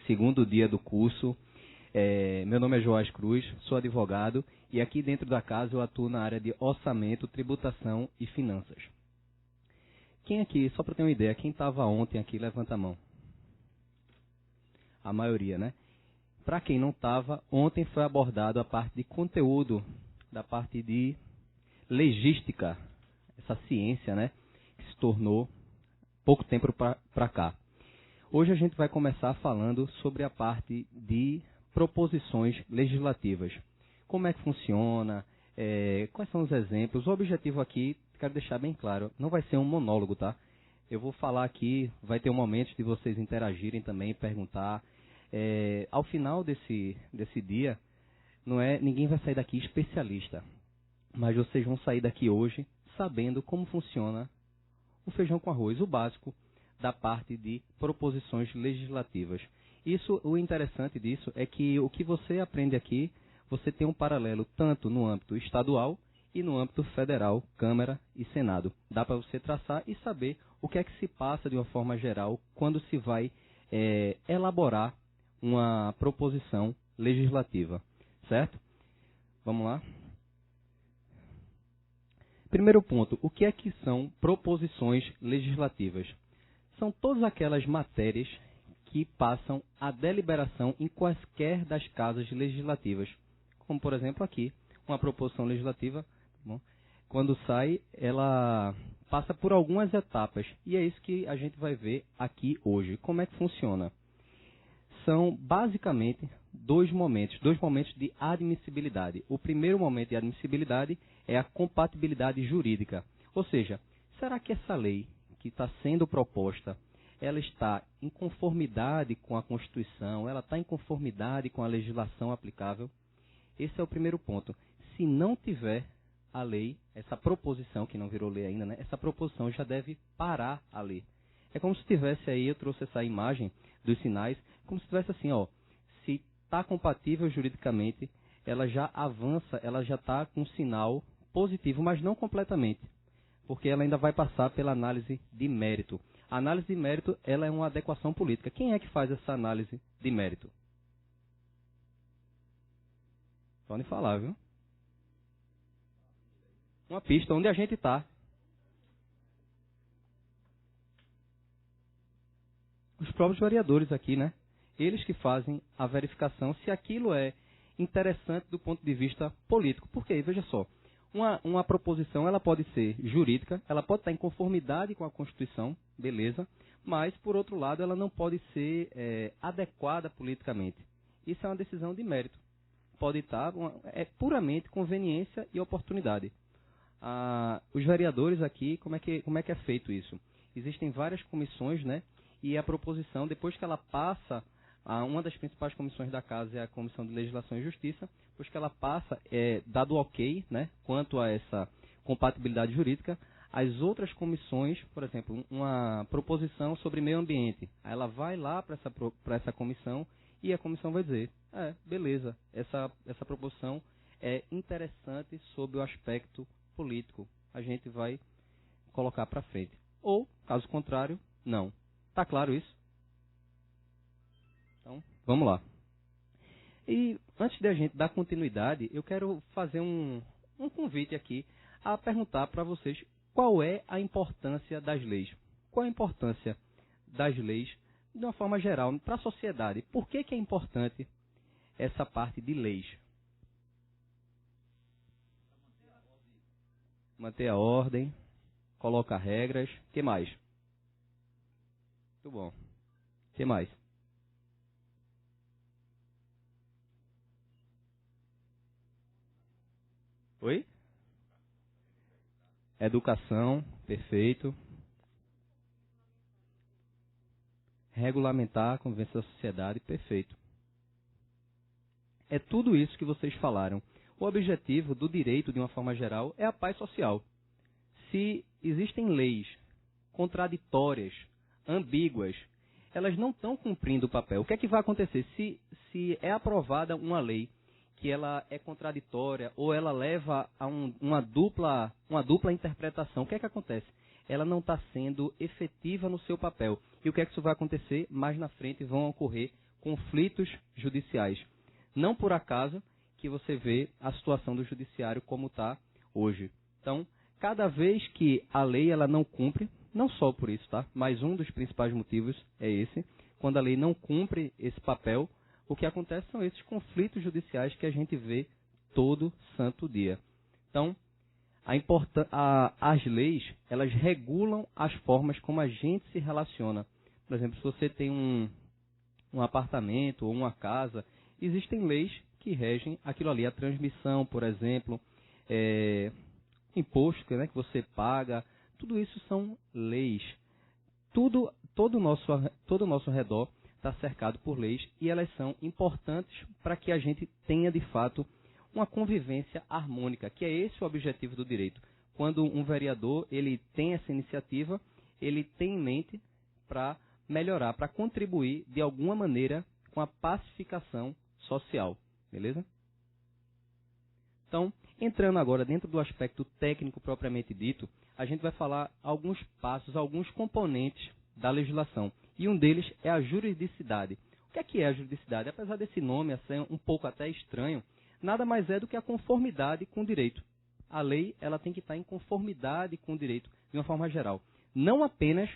segundo dia do curso. Meu nome é Joás Cruz, sou advogado e aqui dentro da casa eu atuo na área de orçamento, tributação e finanças. Quem aqui, só para ter uma ideia, quem estava ontem aqui, levanta a mão. A maioria, né? Para quem não estava, ontem foi abordado a parte de conteúdo, da parte de legística, essa ciência, né, que se tornou pouco tempo para cá. Hoje a gente vai começar falando sobre a parte de proposições legislativas. Como é que funciona, quais são os exemplos. O objetivo aqui, quero deixar bem claro, não vai ser um monólogo, tá? Eu vou falar aqui, vai ter um momento de vocês interagirem também, perguntar. Ao final desse dia, ninguém vai sair daqui especialista, mas vocês vão sair daqui hoje sabendo como funciona o feijão com arroz, o básico da parte de proposições legislativas. O interessante disso é que o que você aprende aqui, você tem um paralelo tanto no âmbito estadual e no âmbito federal, Câmara e Senado. Dá para você traçar e saber o que é que se passa de uma forma geral quando se vai elaborar uma proposição legislativa, certo? Vamos lá? Primeiro ponto, o que é que são proposições legislativas? São todas aquelas matérias que passam a deliberação em quaisquer das casas legislativas. Como, por exemplo, aqui, uma proposição legislativa, bom, quando sai, ela passa por algumas etapas. E é isso que a gente vai ver aqui hoje. Como é que funciona? São, basicamente, dois momentos de admissibilidade. O primeiro momento de admissibilidade é a compatibilidade jurídica. Ou seja, será que essa lei que está sendo proposta, ela está em conformidade com a Constituição, ela está em conformidade com a legislação aplicável? Esse é o primeiro ponto. Se não tiver a lei, essa proposição, que não virou lei ainda, né? Essa proposição já deve parar a lei. É como se tivesse aí, eu trouxe essa imagem dos sinais, como se tivesse assim, ó, se está compatível juridicamente, ela já avança, ela já está com um sinal positivo, mas não completamente, porque ela ainda vai passar pela análise de mérito. A análise de mérito, ela é uma adequação política. Quem é que faz essa análise de mérito? Podem falar, viu? Uma pista onde a gente está. Os próprios vereadores aqui, né? Eles que fazem a verificação se aquilo é interessante do ponto de vista político. Por quê? Veja só. Uma proposição, ela pode ser jurídica, ela pode estar em conformidade com a Constituição, beleza, mas, por outro lado, ela não pode ser adequada politicamente. Isso é uma decisão de mérito. Pode estar, é puramente conveniência e oportunidade. Os vereadores aqui, como é que é feito isso? Existem várias comissões, né? E a proposição, depois que ela passa, uma das principais comissões da Casa é a Comissão de Legislação e Justiça, depois que ela passa, dado o ok, né, quanto a essa compatibilidade jurídica, as outras comissões, por exemplo, uma proposição sobre meio ambiente, aí ela vai lá para essa comissão e a comissão vai dizer, beleza, essa proposição é interessante sob o aspecto político, a gente vai colocar para frente. Ou, caso contrário, não. Está claro isso? Então, vamos lá. E antes de a gente dar continuidade, eu quero fazer um convite aqui a perguntar para vocês qual é a importância das leis. Qual é a importância das leis de uma forma geral para a sociedade? Por que é importante essa parte de leis? Manter a ordem, colocar regras. O que mais? Muito bom. O que mais? Oi? Educação, perfeito. Regulamentar a convivência da sociedade, perfeito. É tudo isso que vocês falaram. O objetivo do direito, de uma forma geral, é a paz social. Se existem leis contraditórias, ambíguas, elas não estão cumprindo o papel. O que é que vai acontecer? Se é aprovada uma lei que ela é contraditória ou ela leva a uma dupla interpretação, o que é que acontece? Ela não está sendo efetiva no seu papel. E o que é que isso vai acontecer? Mais na frente vão ocorrer conflitos judiciais. Não por acaso que você vê a situação do judiciário como está hoje. Então, cada vez que a lei ela não cumpre, não só por isso, tá? Mas um dos principais motivos é esse. Quando a lei não cumpre esse papel, o que acontece são esses conflitos judiciais que a gente vê todo santo dia. Então, as leis, elas regulam as formas como a gente se relaciona. Por exemplo, se você tem um apartamento ou uma casa, existem leis que regem aquilo ali. A transmissão, por exemplo, imposto que você paga, tudo isso são leis. Todo o nosso redor está cercado por leis e elas são importantes para que a gente tenha, de fato, uma convivência harmônica, que é esse o objetivo do direito. Quando um vereador ele tem essa iniciativa, ele tem em mente para melhorar, para contribuir de alguma maneira com a pacificação social. Beleza? Então, entrando agora dentro do aspecto técnico propriamente dito, a gente vai falar alguns passos, alguns componentes da legislação. E um deles é a juridicidade. O que é a juridicidade? Apesar desse nome ser um pouco até estranho, nada mais é do que a conformidade com o direito. A lei ela tem que estar em conformidade com o direito, de uma forma geral. Não apenas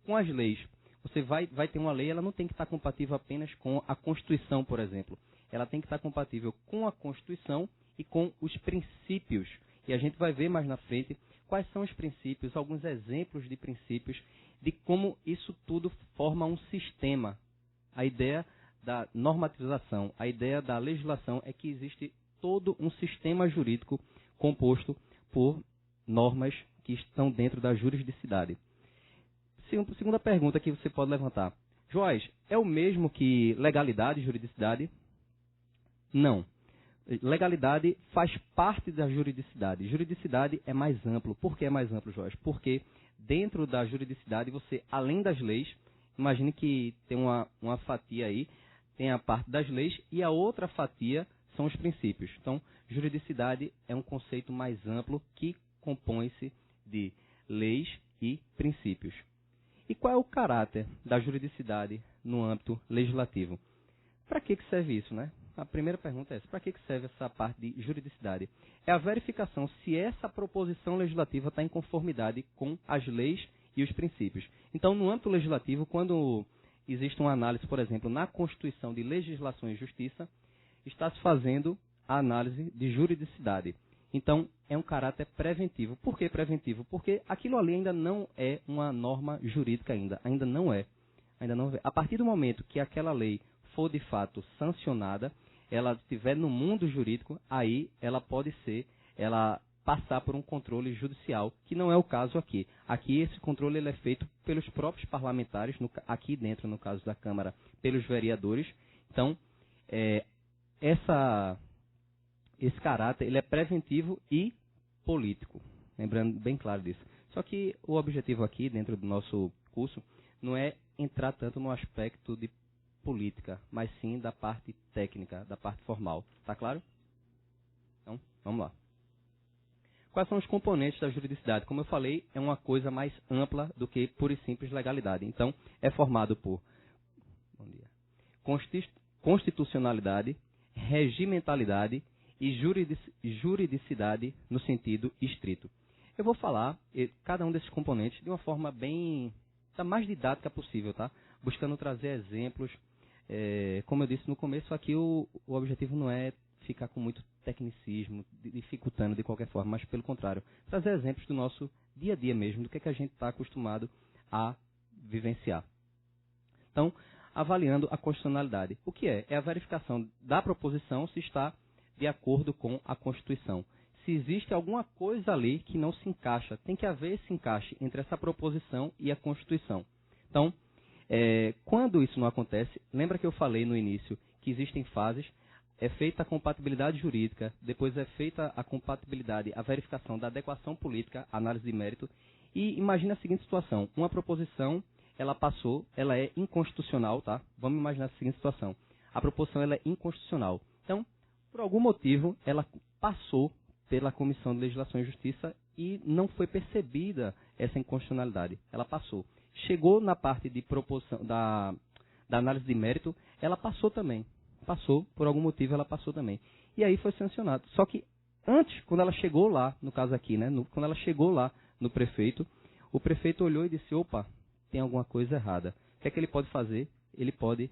com as leis. Você vai ter uma lei, ela não tem que estar compatível apenas com a Constituição, por exemplo. Ela tem que estar compatível com a Constituição e com os princípios. E a gente vai ver mais na frente quais são os princípios, alguns exemplos de princípios, de como isso tudo forma um sistema. A ideia da normatização, a ideia da legislação é que existe todo um sistema jurídico composto por normas que estão dentro da juridicidade. Segunda pergunta que você pode levantar. Joás, é o mesmo que legalidade e juridicidade? Não. Legalidade faz parte da juridicidade. Juridicidade é mais amplo. Por que é mais amplo, Joás? Porque dentro da juridicidade, você, além das leis, imagine que tem uma fatia aí, tem a parte das leis e a outra fatia são os princípios. Então, juridicidade é um conceito mais amplo que compõe-se de leis e princípios. E qual é o caráter da juridicidade no âmbito legislativo? Para que serve isso, né? A primeira pergunta é essa. Para que serve essa parte de juridicidade? É a verificação se essa proposição legislativa está em conformidade com as leis e os princípios. Então, no âmbito legislativo, quando existe uma análise, por exemplo, na Constituição de Legislação e Justiça, está se fazendo a análise de juridicidade. Então, é um caráter preventivo. Por que preventivo? Porque aquilo ali ainda não é uma norma jurídica ainda não é. A partir do momento que aquela lei for de fato sancionada, ela estiver no mundo jurídico, aí ela pode passar por um controle judicial, que não é o caso aqui. Aqui esse controle ele é feito pelos próprios parlamentares, aqui dentro, no caso da Câmara, pelos vereadores. Então, esse caráter ele é preventivo e político, lembrando bem claro disso. Só que o objetivo aqui, dentro do nosso curso, não é entrar tanto no aspecto de política, mas sim da parte técnica, da parte formal. Está claro? Então, vamos lá. Quais são os componentes da juridicidade? Como eu falei, é uma coisa mais ampla do que pura e simples legalidade. Então, é formado por constitucionalidade, regimentalidade e juridicidade no sentido estrito. Eu vou falar cada um desses componentes de uma forma da mais didática possível, tá? Buscando trazer exemplos. Como eu disse no começo, aqui o objetivo não é ficar com muito tecnicismo, dificultando de qualquer forma, mas pelo contrário, trazer exemplos do nosso dia a dia mesmo, do que a gente está acostumado a vivenciar. Então, avaliando a constitucionalidade. O que é? É a verificação da proposição se está de acordo com a Constituição. Se existe alguma coisa ali que não se encaixa, tem que haver esse encaixe entre essa proposição e a Constituição. Então, quando isso não acontece, lembra que eu falei no início que existem fases, é feita a compatibilidade jurídica, depois é feita a compatibilidade, a verificação da adequação política, análise de mérito, e imagine a seguinte situação, uma proposição, ela passou, ela é inconstitucional, tá? Vamos imaginar a seguinte situação, a proposição ela é inconstitucional. Então, por algum motivo, ela passou pela Comissão de Legislação e Justiça e não foi percebida essa inconstitucionalidade, ela passou. Chegou na parte de proposição da análise de mérito, ela passou também. Passou, por algum motivo ela passou também. E aí foi sancionado. Só que antes, quando ela chegou lá, no caso aqui, né, quando ela chegou lá no prefeito, o prefeito olhou e disse, opa, tem alguma coisa errada. O que é que ele pode fazer? Ele pode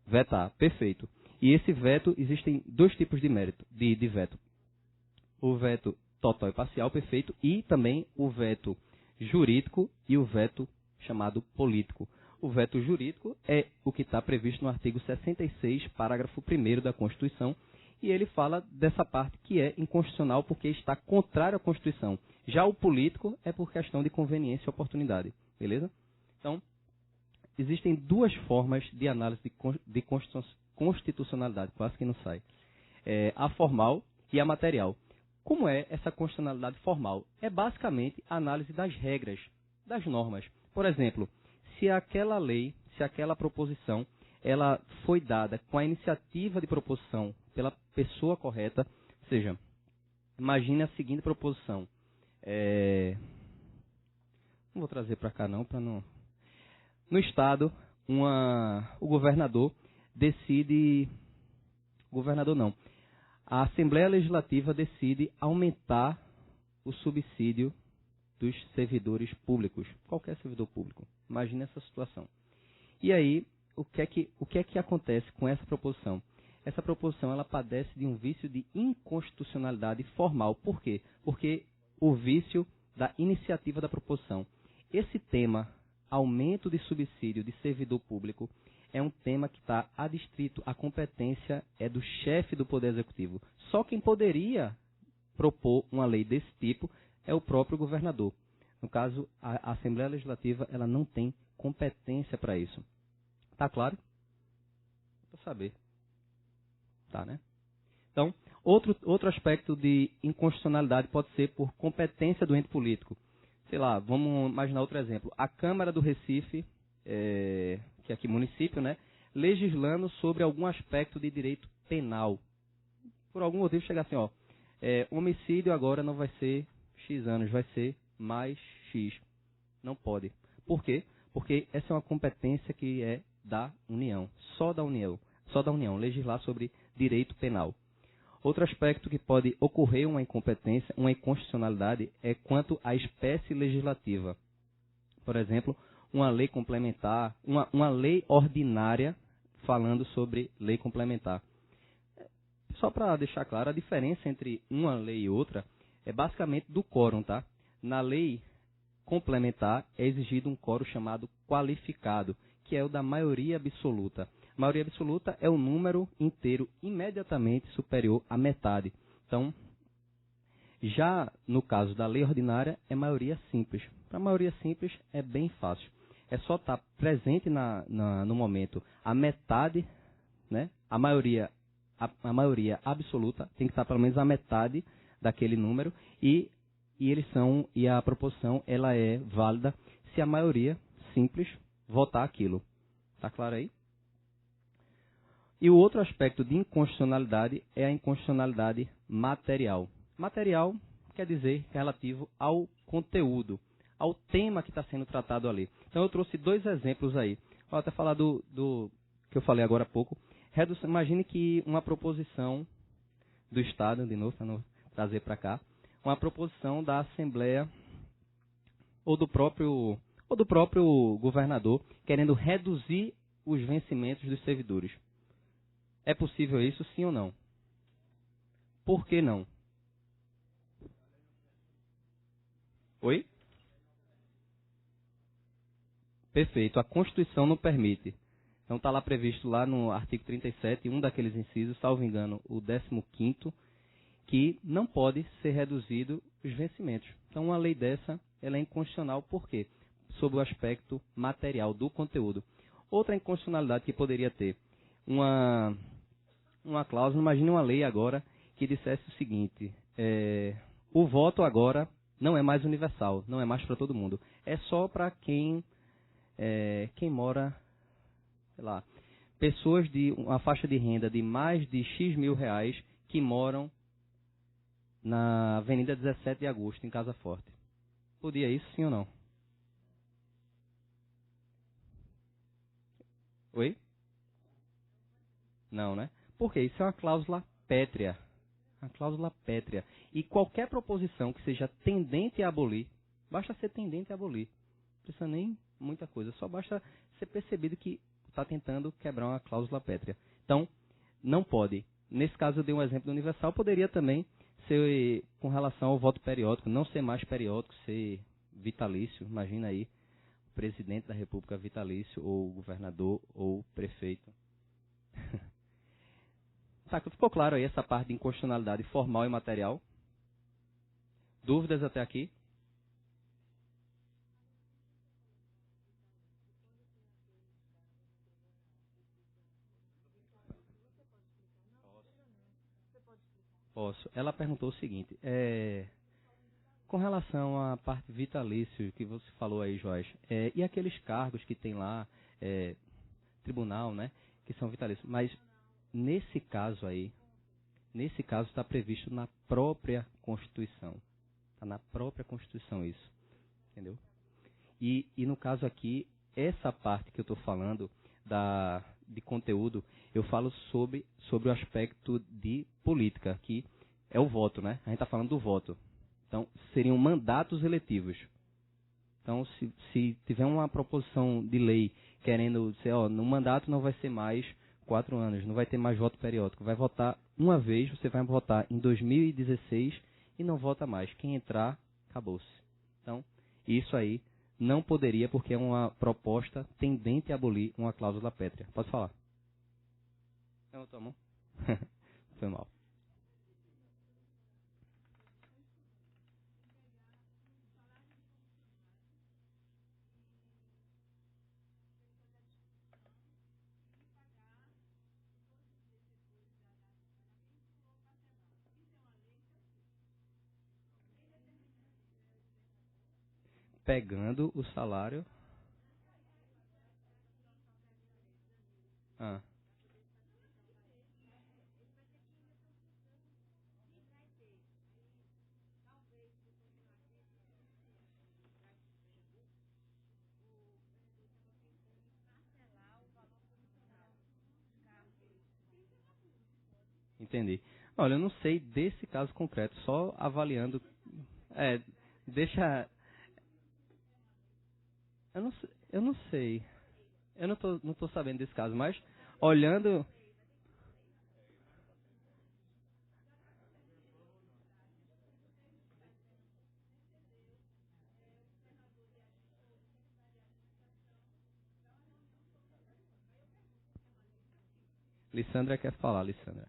vetar. Perfeito. E esse veto, existem dois tipos de mérito, de veto. O veto total e parcial, perfeito, e também o veto jurídico e o veto chamado político. O veto jurídico é o que está previsto no artigo 66, parágrafo 1º da Constituição, e ele fala dessa parte que é inconstitucional porque está contrário à Constituição. Já o político é por questão de conveniência e oportunidade. Beleza? Então, existem duas formas de análise de constitucionalidade, quase que não sai. A formal e a material. Como é essa constitucionalidade formal? É basicamente a análise das regras, das normas. Por exemplo, se aquela lei, se aquela proposição, ela foi dada com a iniciativa de proposição pela pessoa correta, ou seja, imagine a seguinte proposição. Não vou trazer para cá não, para não... No Estado, o governador decide... Governador não. A Assembleia Legislativa decide aumentar o subsídio dos servidores públicos. Qualquer servidor público. Imagine essa situação. E aí, o que é que acontece com essa proposição? Essa proposição ela padece de um vício de inconstitucionalidade formal. Por quê? Porque o vício da iniciativa da proposição. Esse tema, aumento de subsídio de servidor público, é um tema que está adstrito, a competência é do chefe do Poder Executivo. Só quem poderia propor uma lei desse tipo é o próprio governador. No caso, a Assembleia Legislativa ela não tem competência para isso. Tá claro? Para saber. Tá, né? Então, outro aspecto de inconstitucionalidade pode ser por competência do ente político. Sei lá, vamos imaginar outro exemplo. A Câmara do Recife, que é aqui município, né, legislando sobre algum aspecto de direito penal. Por algum motivo chega assim, homicídio agora não vai ser X anos, vai ser mais X. Não pode. Por quê? Porque essa é uma competência que é da União, só da União, legislar sobre direito penal. Outro aspecto que pode ocorrer uma incompetência, uma inconstitucionalidade, é quanto à espécie legislativa. Por exemplo, uma lei complementar, uma lei ordinária falando sobre lei complementar. Só para deixar claro, a diferença entre uma lei e outra é basicamente do quórum, tá? Na lei complementar é exigido um quórum chamado qualificado, que é o da maioria absoluta. A maioria absoluta é o número inteiro imediatamente superior à metade. Então, já no caso da lei ordinária, é maioria simples. Para maioria simples é bem fácil. É só estar presente no momento a metade, né? A maioria absoluta tem que estar pelo menos a metade daquele número e a proposição ela é válida se a maioria simples votar aquilo. Tá claro aí? E o outro aspecto de inconstitucionalidade é a inconstitucionalidade material. Material quer dizer relativo ao conteúdo, ao tema que está sendo tratado ali. Então eu trouxe dois exemplos aí. Vou até falar do que eu falei agora há pouco. Imagine que uma proposição do Estado, de novo, para não trazer para cá, uma proposição da Assembleia ou do próprio governador querendo reduzir os vencimentos dos servidores. É possível isso, sim ou não? Por que não? Oi? Perfeito. A Constituição não permite. Então está lá previsto lá no artigo 37, um daqueles incisos, salvo engano, o 15º, que não pode ser reduzido os vencimentos. Então uma lei dessa ela é inconstitucional. Por quê? Sob o aspecto material do conteúdo. Outra inconstitucionalidade que poderia ter uma cláusula, imagine uma lei agora que dissesse o seguinte, o voto agora não é mais universal, não é mais para todo mundo, é só para quem mora, sei lá, pessoas de uma faixa de renda de mais de X mil reais que moram na Avenida 17 de Agosto, em Casa Forte. Podia isso, sim ou não? Oi? Não, né? Porque isso é uma cláusula pétrea. Uma cláusula pétrea. E qualquer proposição que seja tendente a abolir, basta ser tendente a abolir. Não precisa nem muita coisa. Só basta ser percebido que está tentando quebrar uma cláusula pétrea. Então, não pode. Nesse caso, eu dei um exemplo do universal. Poderia também ser com relação ao voto periódico. Não ser mais periódico, ser vitalício. Imagina aí, o presidente da República vitalício, ou o governador, ou o prefeito. Tá, ficou claro aí essa parte de inconstitucionalidade formal e material? Dúvidas até aqui? Posso. Ela perguntou o seguinte, com relação à parte vitalício que você falou aí, Joás, e aqueles cargos que tem lá, tribunal, né, que são vitalícios, mas nesse caso está previsto na própria Constituição. Está na própria Constituição isso, entendeu? E no caso aqui, essa parte que eu estou falando de conteúdo, eu falo sobre o aspecto de política, que é o voto, né? A gente está falando do voto. Então, seriam mandatos eletivos. Então, se tiver uma proposição de lei querendo dizer, no mandato não vai ser mais 4 anos, não vai ter mais voto periódico, vai votar uma vez, você vai votar em 2016 e não vota mais. Quem entrar, acabou-se. Então, isso aí não poderia, porque é uma proposta tendente a abolir uma cláusula pétrea. Pode falar. Não, tomou? Foi mal. Pegando o salário. Ah, entendi. Olha, eu não sei desse caso concreto, só avaliando. É, deixa. Eu não sei. Eu não tô sabendo desse caso, mas olhando. Lissandra quer falar, Lissandra.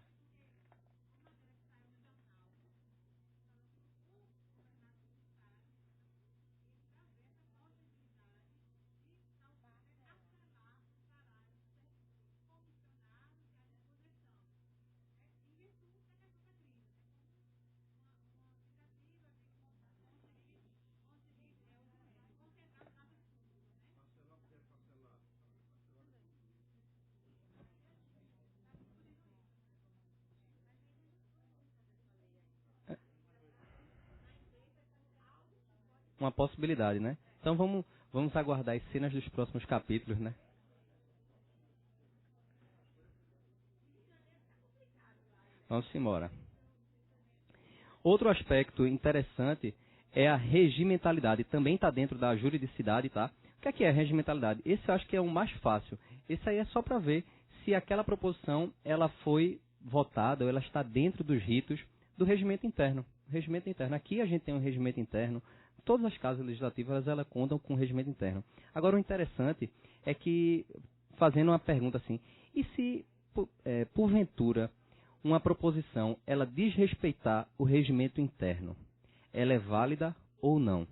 Uma possibilidade, né? Então vamos aguardar as cenas dos próximos capítulos, né? Vamos embora. Outro aspecto interessante é a regimentalidade. Também está dentro da juridicidade, tá? O que é a regimentalidade? Esse eu acho que é o mais fácil. Esse aí é só para ver se aquela proposição ela foi votada ou ela está dentro dos ritos do regimento interno. Regimento interno. Aqui a gente tem um regimento interno. Todas as casas legislativas elas contam com regimento interno. Agora o interessante é que, fazendo uma pergunta assim, e se porventura uma proposição ela desrespeitar o regimento interno, ela é válida ou não?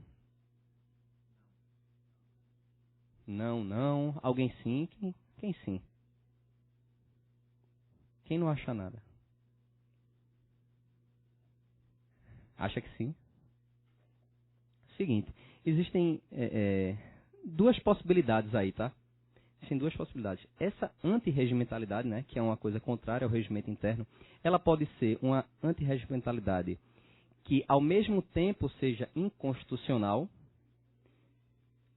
Não, não. Alguém sim? Quem sim? Quem não acha nada? Acha que sim? Seguinte, existem duas possibilidades aí, tá? Existem duas possibilidades. Essa antirregimentalidade, né, que é uma coisa contrária ao regimento interno, ela pode ser uma antirregimentalidade que ao mesmo tempo seja inconstitucional,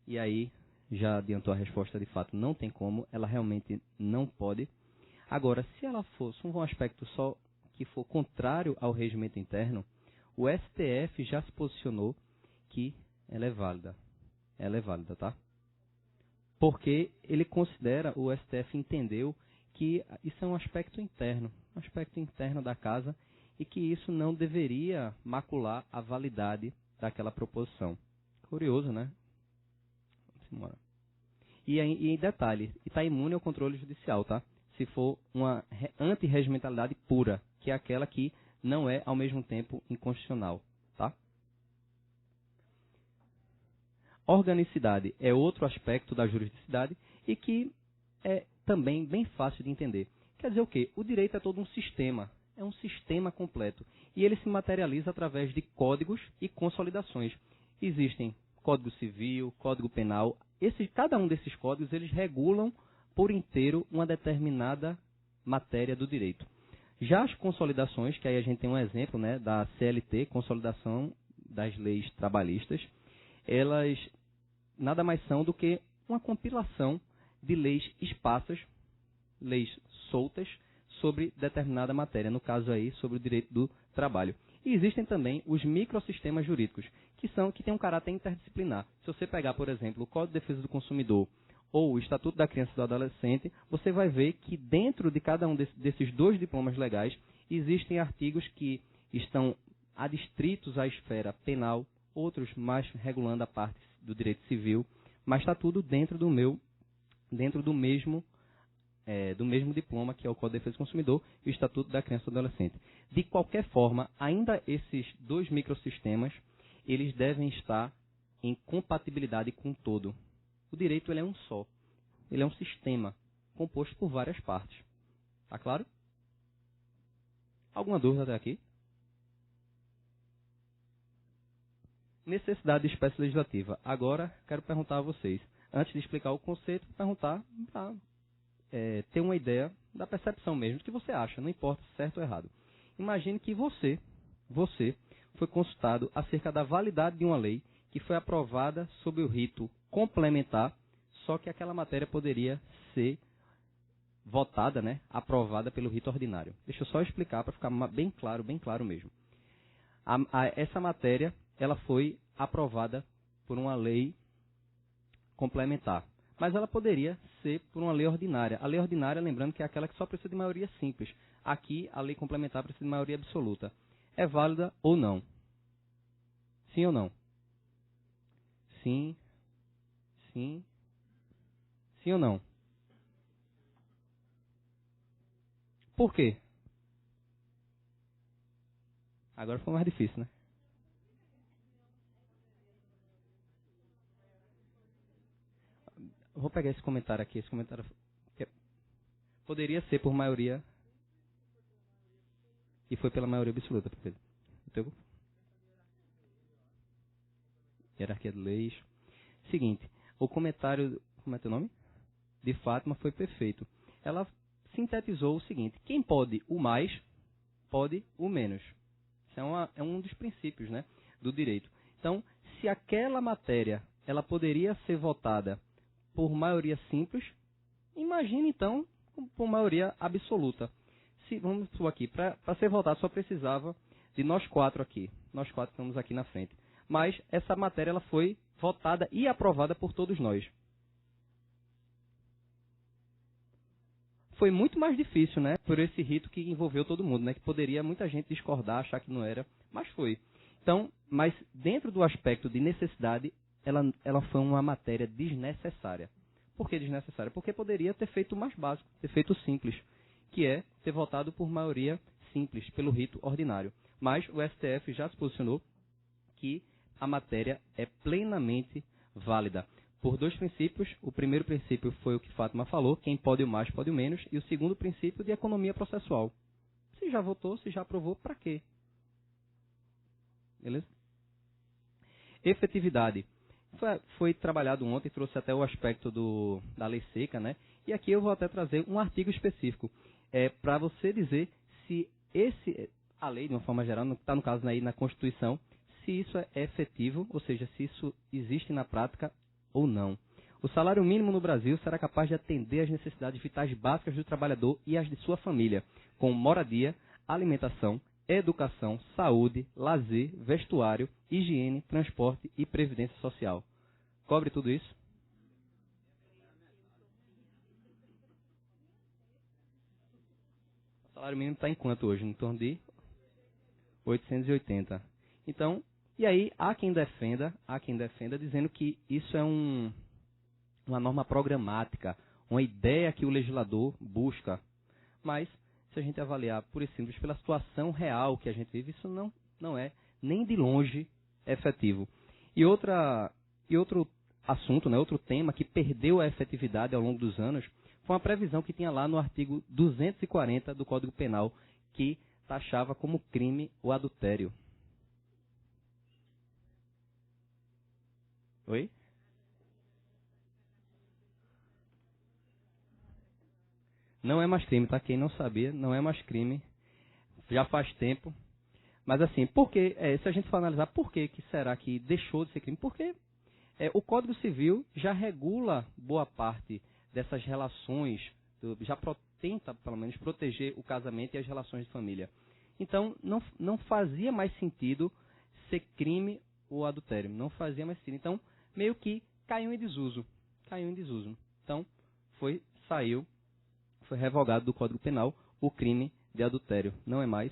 e aí já adiantou a resposta, de fato, não tem como, ela realmente não pode. Agora, se ela fosse um aspecto só que for contrário ao regimento interno, o STF já se posicionou que ela é válida. Ela é válida, tá? Porque ele considera, o STF entendeu que isso é um aspecto interno da casa, e que isso não deveria macular a validade daquela proposição. Curioso, né? Vamos embora. E em detalhe, está imune ao controle judicial, tá? Se for uma antirregimentalidade pura, que é aquela que não é ao mesmo tempo inconstitucional, tá? Organicidade é outro aspecto da juridicidade e que é também bem fácil de entender. Quer dizer o quê? O direito é todo um sistema, é um sistema completo. E ele se materializa através de códigos e consolidações. Existem Código Civil, Código Penal. Cada um desses códigos, eles regulam por inteiro uma determinada matéria do direito. Já as consolidações, que aí a gente tem um exemplo, né, da CLT, Consolidação das Leis Trabalhistas, elas nada mais são do que uma compilação de leis esparsas, leis soltas, sobre determinada matéria, no caso aí, sobre o direito do trabalho. E existem também os microsistemas jurídicos, que têm um caráter interdisciplinar. Se você pegar, por exemplo, o Código de Defesa do Consumidor ou o Estatuto da Criança e do Adolescente, você vai ver que dentro de cada um desses dois diplomas legais existem artigos que estão adstritos à esfera penal, outros mais regulando a parte do direito civil, mas está tudo dentro do mesmo diploma, que é o Código de Defesa do Consumidor e o Estatuto da Criança e do Adolescente. De qualquer forma, ainda esses dois microsistemas, eles devem estar em compatibilidade com o todo. O direito ele é um só. Ele é um sistema composto por várias partes. Tá claro? Alguma dúvida até aqui? Necessidade de espécie legislativa. Agora, quero perguntar a vocês. Antes de explicar o conceito, perguntar para ter uma ideia da percepção mesmo, do que você acha, não importa se certo ou errado. Imagine que você foi consultado acerca da validade de uma lei que foi aprovada sob o rito complementar, só que aquela matéria poderia ser votada, né, aprovada pelo rito ordinário. Deixa eu só explicar para ficar bem claro mesmo. Essa matéria ela foi aprovada por uma lei complementar, mas ela poderia ser por uma lei ordinária. A lei ordinária, lembrando que é aquela que só precisa de maioria simples. Aqui, a lei complementar precisa de maioria absoluta. É válida ou não? Sim ou não? Sim, sim, sim ou não? Por quê? Agora foi mais difícil, né? Eu vou pegar esse comentário aqui. Esse comentário poderia ser por maioria e foi pela maioria absoluta, Pedro. Entendeu? Hierarquia de leis. Seguinte, o comentário, como é teu nome? De Fátima foi perfeito. Ela sintetizou o seguinte: quem pode o mais, pode o menos. Isso é um dos princípios, né, do direito. Então, se aquela matéria ela poderia ser votada por maioria simples, imagine então por maioria absoluta. Vamos supor aqui, para ser votada só precisava de nós quatro aqui. Nós quatro estamos aqui na frente. Mas essa matéria ela foi votada e aprovada por todos nós. Foi muito mais difícil, né, por esse rito que envolveu todo mundo, né, que poderia muita gente discordar, achar que não era, mas foi. Então, mas dentro do aspecto de necessidade, ela foi uma matéria desnecessária. Por que desnecessária? Porque poderia ter feito o mais básico, ter feito o simples, que é ter votado por maioria simples, pelo rito ordinário. Mas o STF já se posicionou que a matéria é plenamente válida. Por dois princípios. O primeiro princípio foi o que Fátima falou, quem pode o mais, pode o menos. E o segundo princípio de economia processual. Se já votou, se já aprovou, para quê? Beleza? Efetividade. Foi trabalhado ontem, trouxe até o aspecto da lei seca, né? E aqui eu vou até trazer um artigo específico para você dizer se a lei, de uma forma geral, está no caso aí na Constituição, se isso é efetivo, ou seja, se isso existe na prática ou não. O salário mínimo no Brasil será capaz de atender às necessidades vitais básicas do trabalhador e as de sua família, com moradia, alimentação, educação, saúde, lazer, vestuário, higiene, transporte e previdência social. Cobre tudo isso? O salário mínimo está em quanto hoje? Em torno de 880. Então, e aí há quem defenda dizendo que isso é uma norma programática, uma ideia que o legislador busca. Mas, se a gente avaliar pura e simples pela situação real que a gente vive, isso não é nem de longe efetivo. E outro assunto, né, outro tema que perdeu a efetividade ao longo dos anos, foi uma previsão que tinha lá no artigo 240 do Código Penal, que taxava como crime o adultério. Oi? Não é mais crime, tá? Quem não sabia, não é mais crime. Já faz tempo. Mas assim, por que, se a gente for analisar por que será que deixou de ser crime? Porque o Código Civil já regula boa parte dessas relações, já tenta, pelo menos, proteger o casamento e as relações de família. Então, não fazia mais sentido ser crime o adultério. Não fazia mais sentido. Então, meio que caiu em desuso. Caiu em desuso. Então, foi revogado do Código Penal o crime de adultério. Não é mais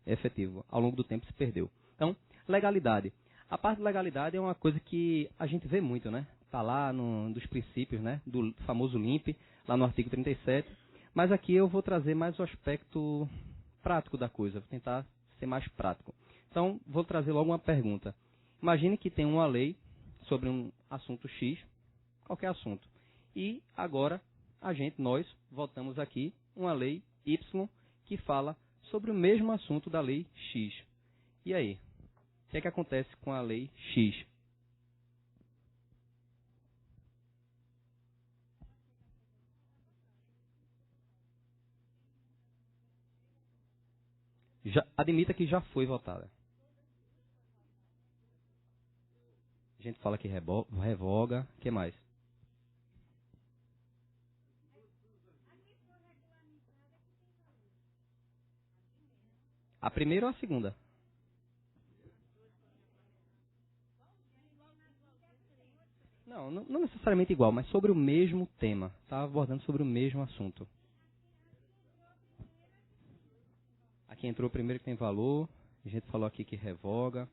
efetivo. Ao longo do tempo se perdeu. Então, legalidade. A parte de legalidade é uma coisa que a gente vê muito, né? Está lá dos princípios, né? Do famoso LIMP, lá no artigo 37. Mas aqui eu vou trazer mais o aspecto prático da coisa. Vou tentar ser mais prático. Então, vou trazer logo uma pergunta. Imagine que tem uma lei sobre um assunto X, qualquer assunto. E agora, nós, votamos aqui uma lei Y que fala sobre o mesmo assunto da lei X. E aí? O que é que acontece com a lei X? Admita que já foi votada. A gente fala que revoga. O que mais? A primeira ou a segunda? Não necessariamente igual, mas sobre o mesmo tema. Está abordando sobre o mesmo assunto. Aqui entrou o primeiro que tem valor. A gente falou aqui que revoga.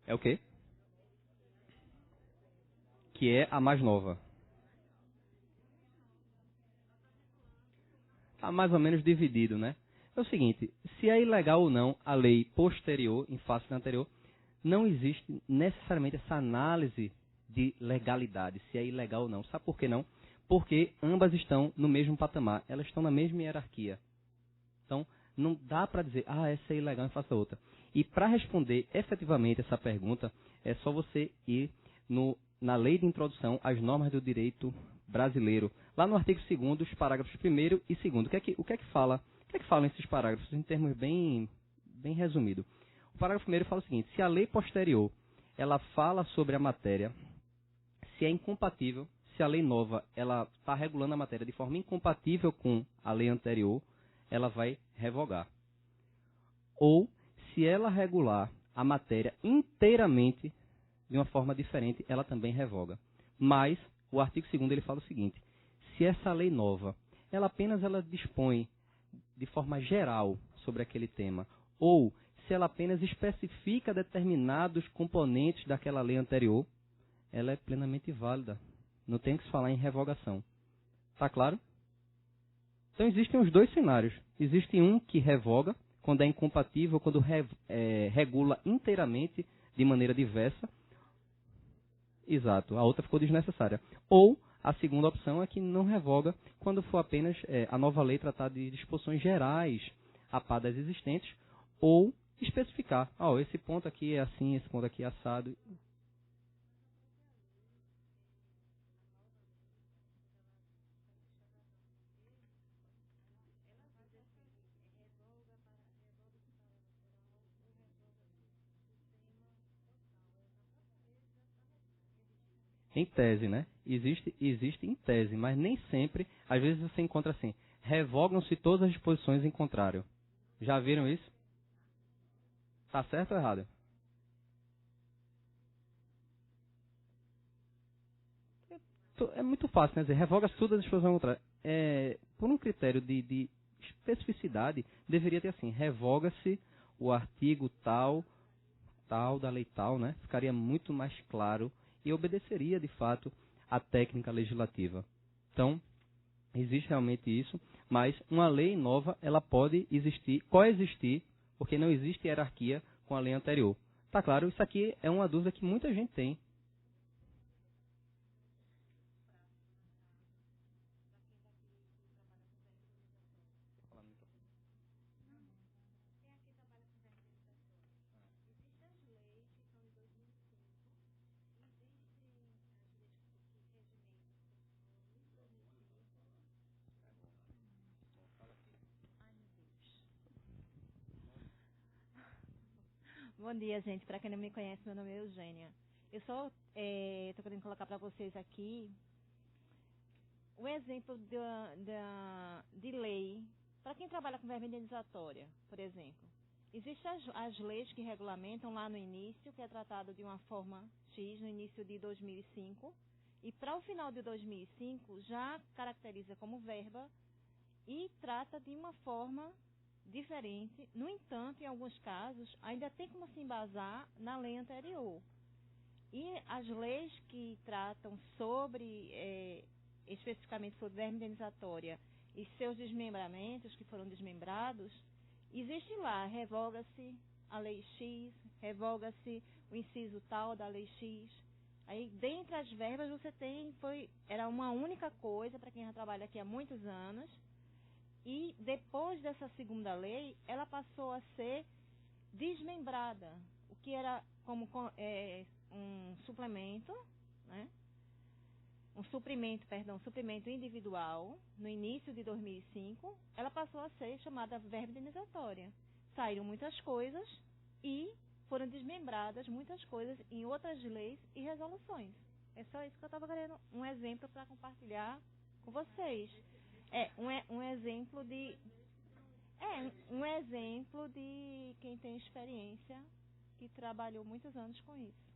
É o quê? Que é a mais nova. Está mais ou menos dividido, né? É o seguinte, se é ilegal ou não a lei posterior, em face da anterior, não existe necessariamente essa análise de legalidade, se é ilegal ou não. Sabe por que não? Porque ambas estão no mesmo patamar, elas estão na mesma hierarquia. Então, não dá para dizer, essa é ilegal e faça outra. E para responder efetivamente essa pergunta, é só você ir na lei de introdução às normas do direito brasileiro. Lá no artigo 2º, os parágrafos 1º e 2º. O que é que falam esses parágrafos em termos bem resumidos? O parágrafo 1º fala o seguinte: se a lei posterior ela fala sobre a matéria, se é incompatível, se a lei nova ela está regulando a matéria de forma incompatível com a lei anterior, ela vai revogar. Ou, se ela regular a matéria inteiramente de uma forma diferente, ela também revoga. Mas o artigo 2º ele fala o seguinte: se essa lei nova, ela dispõe de forma geral sobre aquele tema, ou se ela apenas especifica determinados componentes daquela lei anterior, ela é plenamente válida. Não tem que se falar em revogação. Está claro? Então existem os dois cenários. Existe um que revoga, quando é incompatível, quando regula inteiramente de maneira diversa. Exato, a outra ficou desnecessária. Ou a segunda opção é que não revoga quando for apenas a nova lei tratar de disposições gerais a par das existentes, ou especificar, esse ponto aqui é assim, esse ponto aqui é assado. Em tese, né? Existe em tese, mas nem sempre, às vezes você encontra assim, revogam-se todas as disposições em contrário. Já viram isso? Tá certo ou errado? É muito fácil, né? Dizer, revoga-se todas as disposições em contrário. Por um critério de especificidade, deveria ter assim, revoga-se o artigo tal da lei tal, né? Ficaria muito mais claro e obedeceria, de fato, à técnica legislativa. Então, existe realmente isso, mas uma lei nova, ela pode coexistir, porque não existe hierarquia com a lei anterior. Tá claro, isso aqui é uma dúvida que muita gente tem. Bom dia, gente. Para quem não me conhece, meu nome é Eugênia. Eu só estou querendo colocar para vocês aqui um exemplo de lei para quem trabalha com verba indenizatória, por exemplo. Existem as leis que regulamentam lá no início, que é tratado de uma forma X, no início de 2005, e para o final de 2005 já caracteriza como verba e trata de uma forma diferente. No entanto, em alguns casos, ainda tem como se embasar na lei anterior. E as leis que tratam especificamente sobre verba indenizatória e seus desmembramentos, que foram desmembrados, existe lá, revoga-se a lei X, revoga-se o inciso tal da lei X. Aí, dentre as verbas, você era uma única coisa, para quem já trabalha aqui há muitos anos, e depois dessa segunda lei, ela passou a ser desmembrada, o que era como um suplemento, né? Um suprimento individual, no início de 2005, ela passou a ser chamada verba indenizatória. Saíram muitas coisas e foram desmembradas muitas coisas em outras leis e resoluções. É só isso que eu estava querendo, um exemplo para compartilhar com vocês. Um exemplo de quem tem experiência, que trabalhou muitos anos com isso.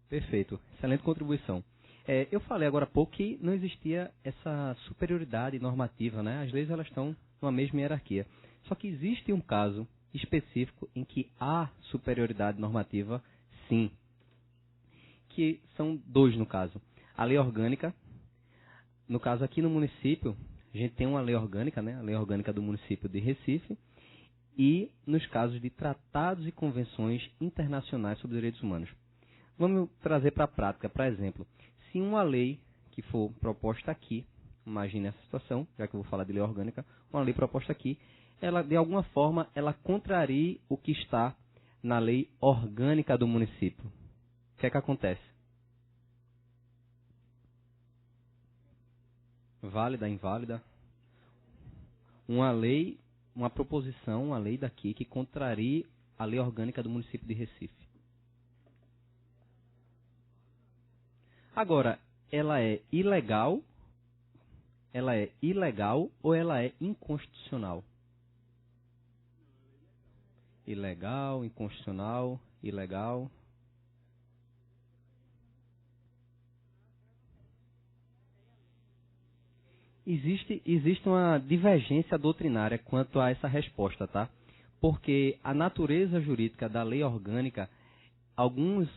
Perfeito, excelente contribuição. Eu falei agora há pouco que não existia essa superioridade normativa, né? As leis elas estão numa mesma hierarquia. Só que existe um caso específico em que há superioridade normativa, sim. Que são dois no caso. A lei orgânica, no caso aqui no município, a gente tem uma lei orgânica, né? A lei orgânica do município de Recife, e nos casos de tratados e convenções internacionais sobre direitos humanos. Vamos trazer para a prática, por exemplo, se uma lei que for proposta aqui, imagine essa situação, já que eu vou falar de lei orgânica, uma lei proposta aqui, ela de alguma forma ela contraria o que está na lei orgânica do município. O que é que acontece? Válida, inválida? Uma proposição, uma lei daqui que contraria a lei orgânica do município de Recife. Agora, ela é ilegal ou ela é inconstitucional? Ilegal, inconstitucional, ilegal. Existe uma divergência doutrinária quanto a essa resposta, tá? Porque a natureza jurídica da lei orgânica, alguns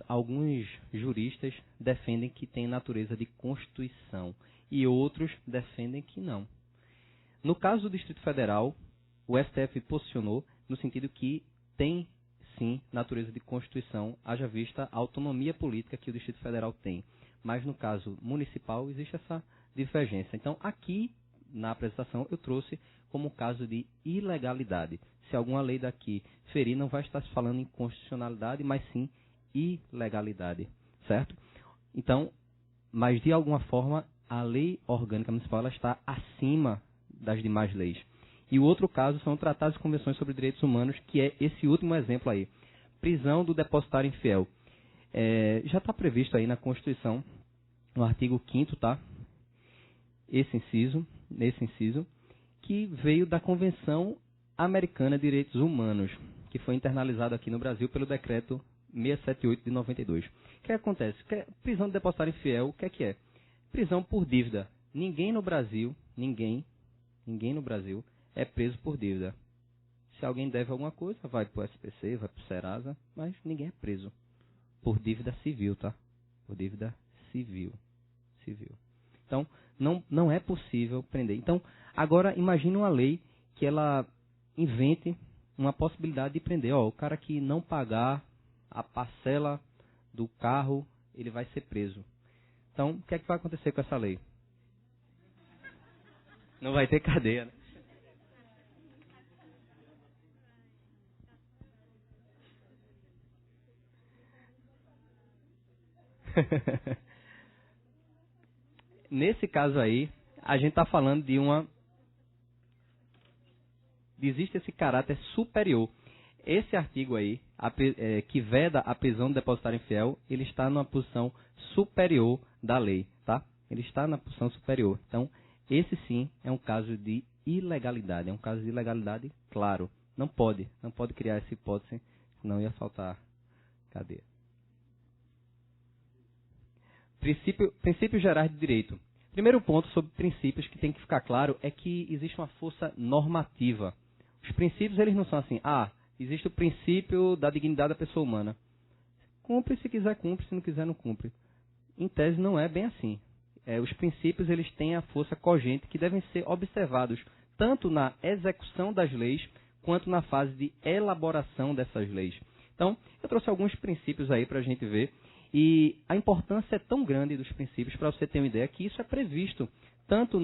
juristas defendem que tem natureza de Constituição e outros defendem que não. No caso do Distrito Federal, o STF posicionou no sentido que tem, sim, natureza de Constituição, haja vista a autonomia política que o Distrito Federal tem. Mas no caso municipal existe essa divergência. Então, aqui na apresentação eu trouxe como caso de ilegalidade. Se alguma lei daqui ferir, não vai estar se falando em constitucionalidade, mas sim ilegalidade, certo? Então, mas de alguma forma a lei orgânica municipal ela está acima das demais leis. E o outro caso são tratados e convenções sobre direitos humanos, que é esse último exemplo aí. Prisão do depositário infiel. já está previsto aí na Constituição, no artigo 5º, tá? Nesse inciso, que veio da Convenção Americana de Direitos Humanos, que foi internalizado aqui no Brasil pelo decreto 678 de 92. O que acontece? Prisão de depositário infiel, o que é? Prisão por dívida. Ninguém no Brasil é preso por dívida. Se alguém deve alguma coisa, vai para o SPC, vai para o Serasa, mas ninguém é preso por dívida civil, tá? Por dívida civil. Então, não é possível prender. Então, agora imagine uma lei que ela invente uma possibilidade de prender. O cara que não pagar a parcela do carro, ele vai ser preso. Então, o que é que vai acontecer com essa lei? Não vai ter cadeia, né? Nesse caso aí, a gente está falando existe esse caráter superior. Esse artigo aí, que veda a prisão do depositário infiel, ele está numa posição superior da lei, tá? Ele está na posição superior. Então, esse sim é um caso de ilegalidade. É um caso de ilegalidade, claro. Não pode criar essa hipótese, senão ia faltar cadeia. Princípios gerais de direito. Primeiro ponto sobre princípios que tem que ficar claro é que existe uma força normativa. Os princípios, eles não são assim, existe o princípio da dignidade da pessoa humana. Cumpre, se quiser cumpre, se não quiser não cumpre. Em tese não é bem assim. Os princípios, eles têm a força cogente que devem ser observados tanto na execução das leis quanto na fase de elaboração dessas leis. Então, eu trouxe alguns princípios aí para a gente ver. E a importância é tão grande dos princípios, para você ter uma ideia, que isso é previsto tanto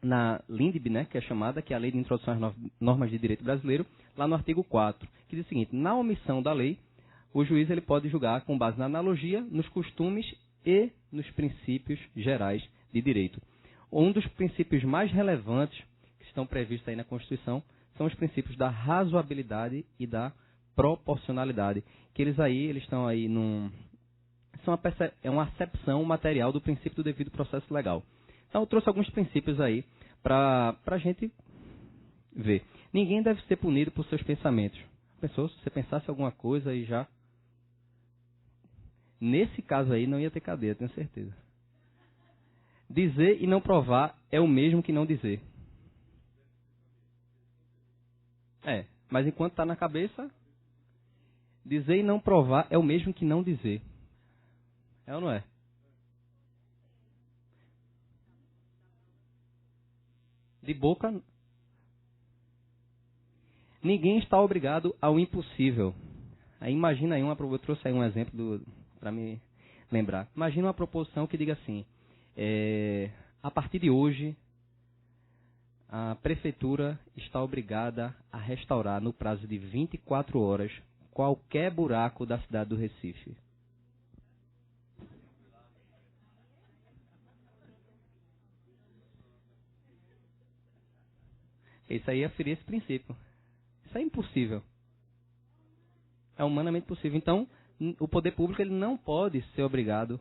na LINDB, né, que é a Lei de Introdução às Normas de Direito Brasileiro, lá no artigo 4, que diz o seguinte: na omissão da lei, o juiz ele pode julgar com base na analogia, nos costumes e nos princípios gerais de direito. Um dos princípios mais relevantes que estão previstos aí na Constituição são os princípios da razoabilidade e da proporcionalidade, que eles estão aí é uma acepção material do princípio do devido processo legal. Então, eu trouxe alguns princípios aí para a gente ver. Ninguém deve ser punido por seus pensamentos. Pensou? Se você pensasse alguma coisa e já... Nesse caso aí, não ia ter cadeia, tenho certeza. Dizer e não provar é o mesmo que não dizer. Mas enquanto está na cabeça, dizer e não provar é o mesmo que não dizer. É ou não é? De boca, ninguém está obrigado ao impossível. Aí imagina aí eu trouxe aí um exemplo para me lembrar. Imagina uma proposição que diga assim: a partir de hoje, a prefeitura está obrigada a restaurar no prazo de 24 horas qualquer buraco da cidade do Recife. Isso aí é ferir esse princípio. Isso é impossível. É humanamente possível. Então, o poder público ele não pode ser obrigado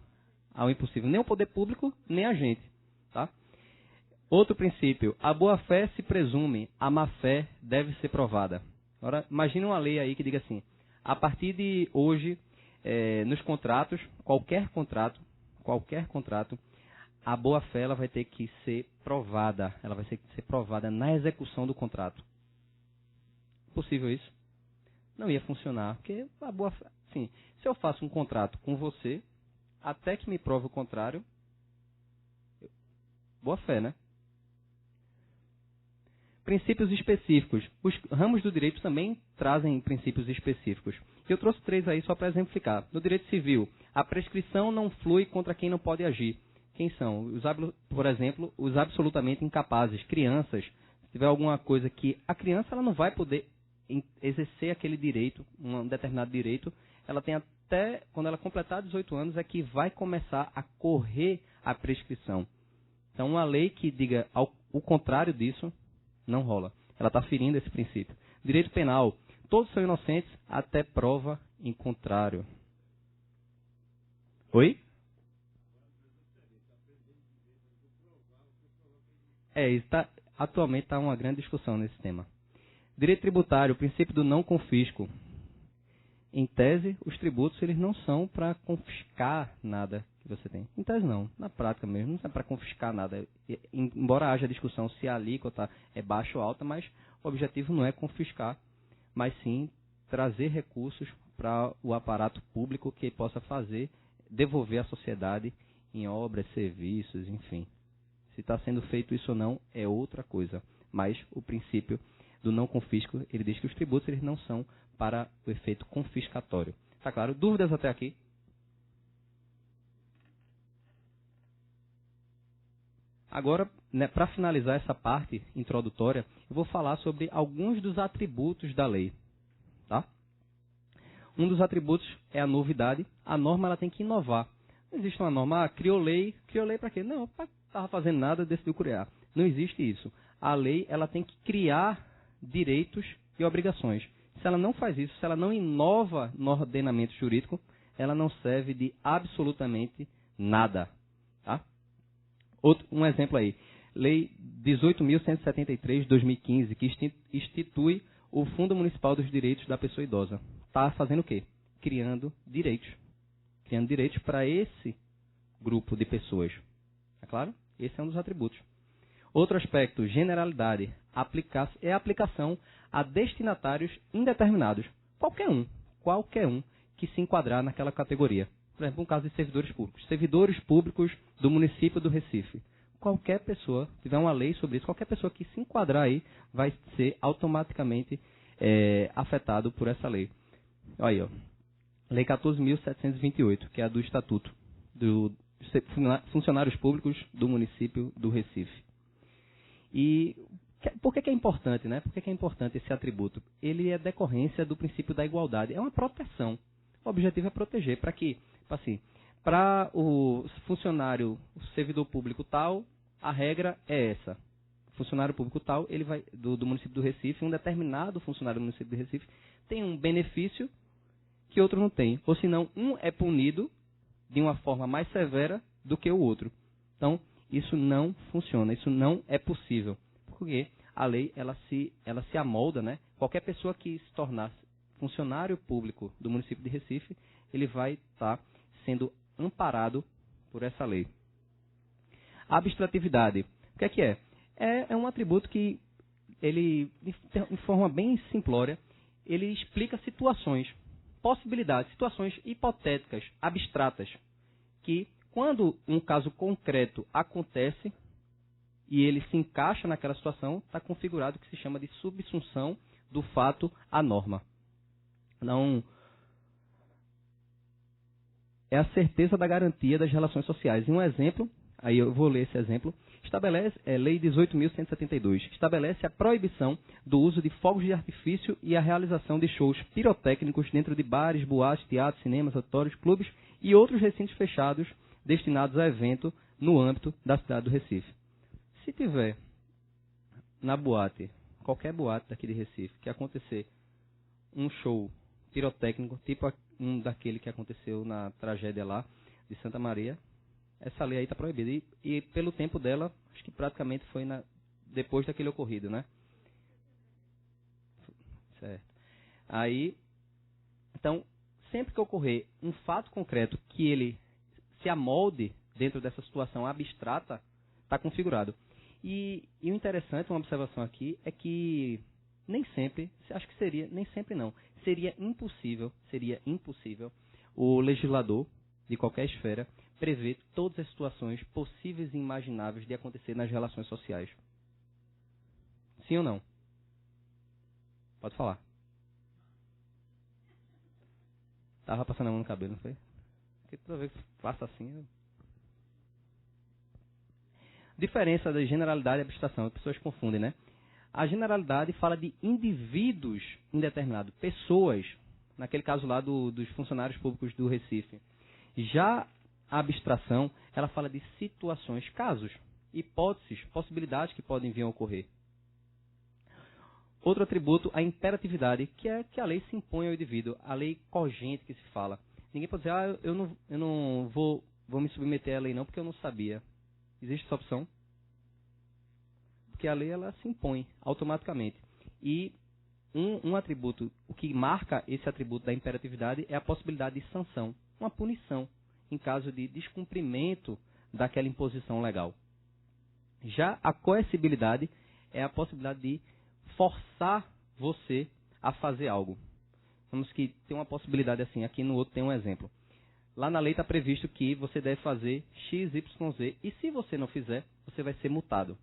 ao impossível. Nem o poder público, nem a gente. Tá? Outro princípio. A boa-fé se presume, a má-fé deve ser provada. Agora, imagine uma lei aí que diga assim: a partir de hoje, nos contratos, qualquer contrato, a boa-fé ela vai ter que ser provada. Ela vai ter que ser provada na execução do contrato. Possível isso? Não ia funcionar, porque a boa-fé... Sim, se eu faço um contrato com você, até que me prove o contrário, boa-fé, né? Princípios específicos. Os ramos do direito também trazem princípios específicos. Eu trouxe 3 aí só para exemplificar. No direito civil, a prescrição não flui contra quem não pode agir. Quem são? Por exemplo, os absolutamente incapazes, crianças. Se tiver alguma coisa que a criança ela não vai poder exercer aquele direito, um determinado direito, ela tem até, quando ela completar 18 anos, é que vai começar a correr a prescrição. Então, uma lei que diga o contrário disso, não rola. Ela está ferindo esse princípio. Direito penal, todos são inocentes até prova em contrário. Oi? Atualmente está uma grande discussão nesse tema. Direito tributário, o princípio do não confisco. Em tese, os tributos eles não são para confiscar nada que você tem. Em tese não, na prática mesmo, não é para confiscar nada. Embora haja discussão se a alíquota é baixa ou alta, mas o objetivo não é confiscar, mas sim trazer recursos para o aparato público que possa devolver à sociedade em obras, serviços, enfim. Se está sendo feito isso ou não é outra coisa. Mas o princípio do não confisco, ele diz que os tributos eles não são para o efeito confiscatório. Tá claro? Dúvidas até aqui? Agora, né, para finalizar essa parte introdutória, eu vou falar sobre alguns dos atributos da lei. Tá? Um dos atributos é a novidade. A norma ela tem que inovar. Não existe uma norma, criou lei para quê? Não, estava fazendo nada, decidiu criar. Não existe isso. A lei ela tem que criar direitos e obrigações. Se ela não faz isso, se ela não inova no ordenamento jurídico, ela não serve de absolutamente nada. Tá? Um exemplo aí. Lei 18.173 de 2015, que institui o Fundo Municipal dos Direitos da Pessoa Idosa. Está fazendo o quê? Criando direitos. Criando direitos para esse grupo de pessoas. É claro? Esse é um dos atributos. Outro aspecto, generalidade, é a aplicação a destinatários indeterminados. Qualquer um que se enquadrar naquela categoria. Por exemplo, no caso de servidores públicos. Servidores públicos do município do Recife. Qualquer pessoa, tiver uma lei sobre isso, qualquer pessoa que se enquadrar aí vai ser automaticamente afetado por essa lei. Aí, ó. Lei 14.728, que é a do Estatuto dos Funcionários Públicos do município do Recife. E por que é importante, né? Por que é importante esse atributo? Ele é decorrência do princípio da igualdade. É uma proteção. O objetivo é proteger para que, assim, para o funcionário, o servidor público tal, a regra é essa. O funcionário público tal, ele vai do município do Recife, um determinado funcionário do município do Recife tem um benefício que outro não tem. Ou senão, um é punido de uma forma mais severa do que o outro. Então, isso não funciona, isso não é possível. Porque a lei ela se amolda, né? Qualquer pessoa que se tornar funcionário público do município de Recife, ele vai estar sendo amparado por essa lei. A abstratividade, o que é? É um atributo que ele, de forma bem simplória, ele explica situações, possibilidades, situações hipotéticas, abstratas, que quando um caso concreto acontece e ele se encaixa naquela situação, está configurado o que se chama de subsunção do fato à norma. Não, é a certeza da garantia das relações sociais. E um exemplo, aí eu vou ler esse exemplo, Lei 18.172, estabelece a proibição do uso de fogos de artifício e a realização de shows pirotécnicos dentro de bares, boates, teatros, cinemas, auditórios, clubes e outros recintos fechados destinados a evento no âmbito da cidade do Recife. Se tiver na boate, qualquer boate daqui de Recife, que acontecer um show pirotécnico, tipo um daquele que aconteceu na tragédia lá de Santa Maria, essa lei aí está proibida. E pelo tempo dela, acho que praticamente foi depois daquele ocorrido, né? Certo. Aí, então, sempre que ocorrer um fato concreto que ele se amolde dentro dessa situação abstrata, está configurado. E o interessante, uma observação aqui, é que nem sempre, acho que seria, nem sempre não, seria impossível o legislador de qualquer esfera prever todas as situações possíveis e imagináveis de acontecer nas relações sociais. Sim ou não? Pode falar. Tava passando a mão no cabelo, não foi? Porque toda vez que passa assim... Diferença da generalidade e abstração. As pessoas confundem, né? A generalidade fala de indivíduos indeterminados, pessoas, naquele caso lá dos funcionários públicos do Recife. Já a abstração, ela fala de situações, casos, hipóteses, possibilidades que podem vir a ocorrer. Outro atributo, a imperatividade, que é que a lei se impõe ao indivíduo, a lei cogente que se fala. Ninguém pode dizer, eu não vou me submeter à lei não, porque eu não sabia. Existe essa opção? Porque a lei, ela se impõe automaticamente. E um atributo, o que marca esse atributo da imperatividade é a possibilidade de sanção, uma punição, em caso de descumprimento daquela imposição legal. Já a coercibilidade é a possibilidade de forçar você a fazer algo. Vamos que tem uma possibilidade assim, aqui no outro tem um exemplo. Lá na lei está previsto que você deve fazer X, Y, Z, e se você não fizer, você vai ser multado.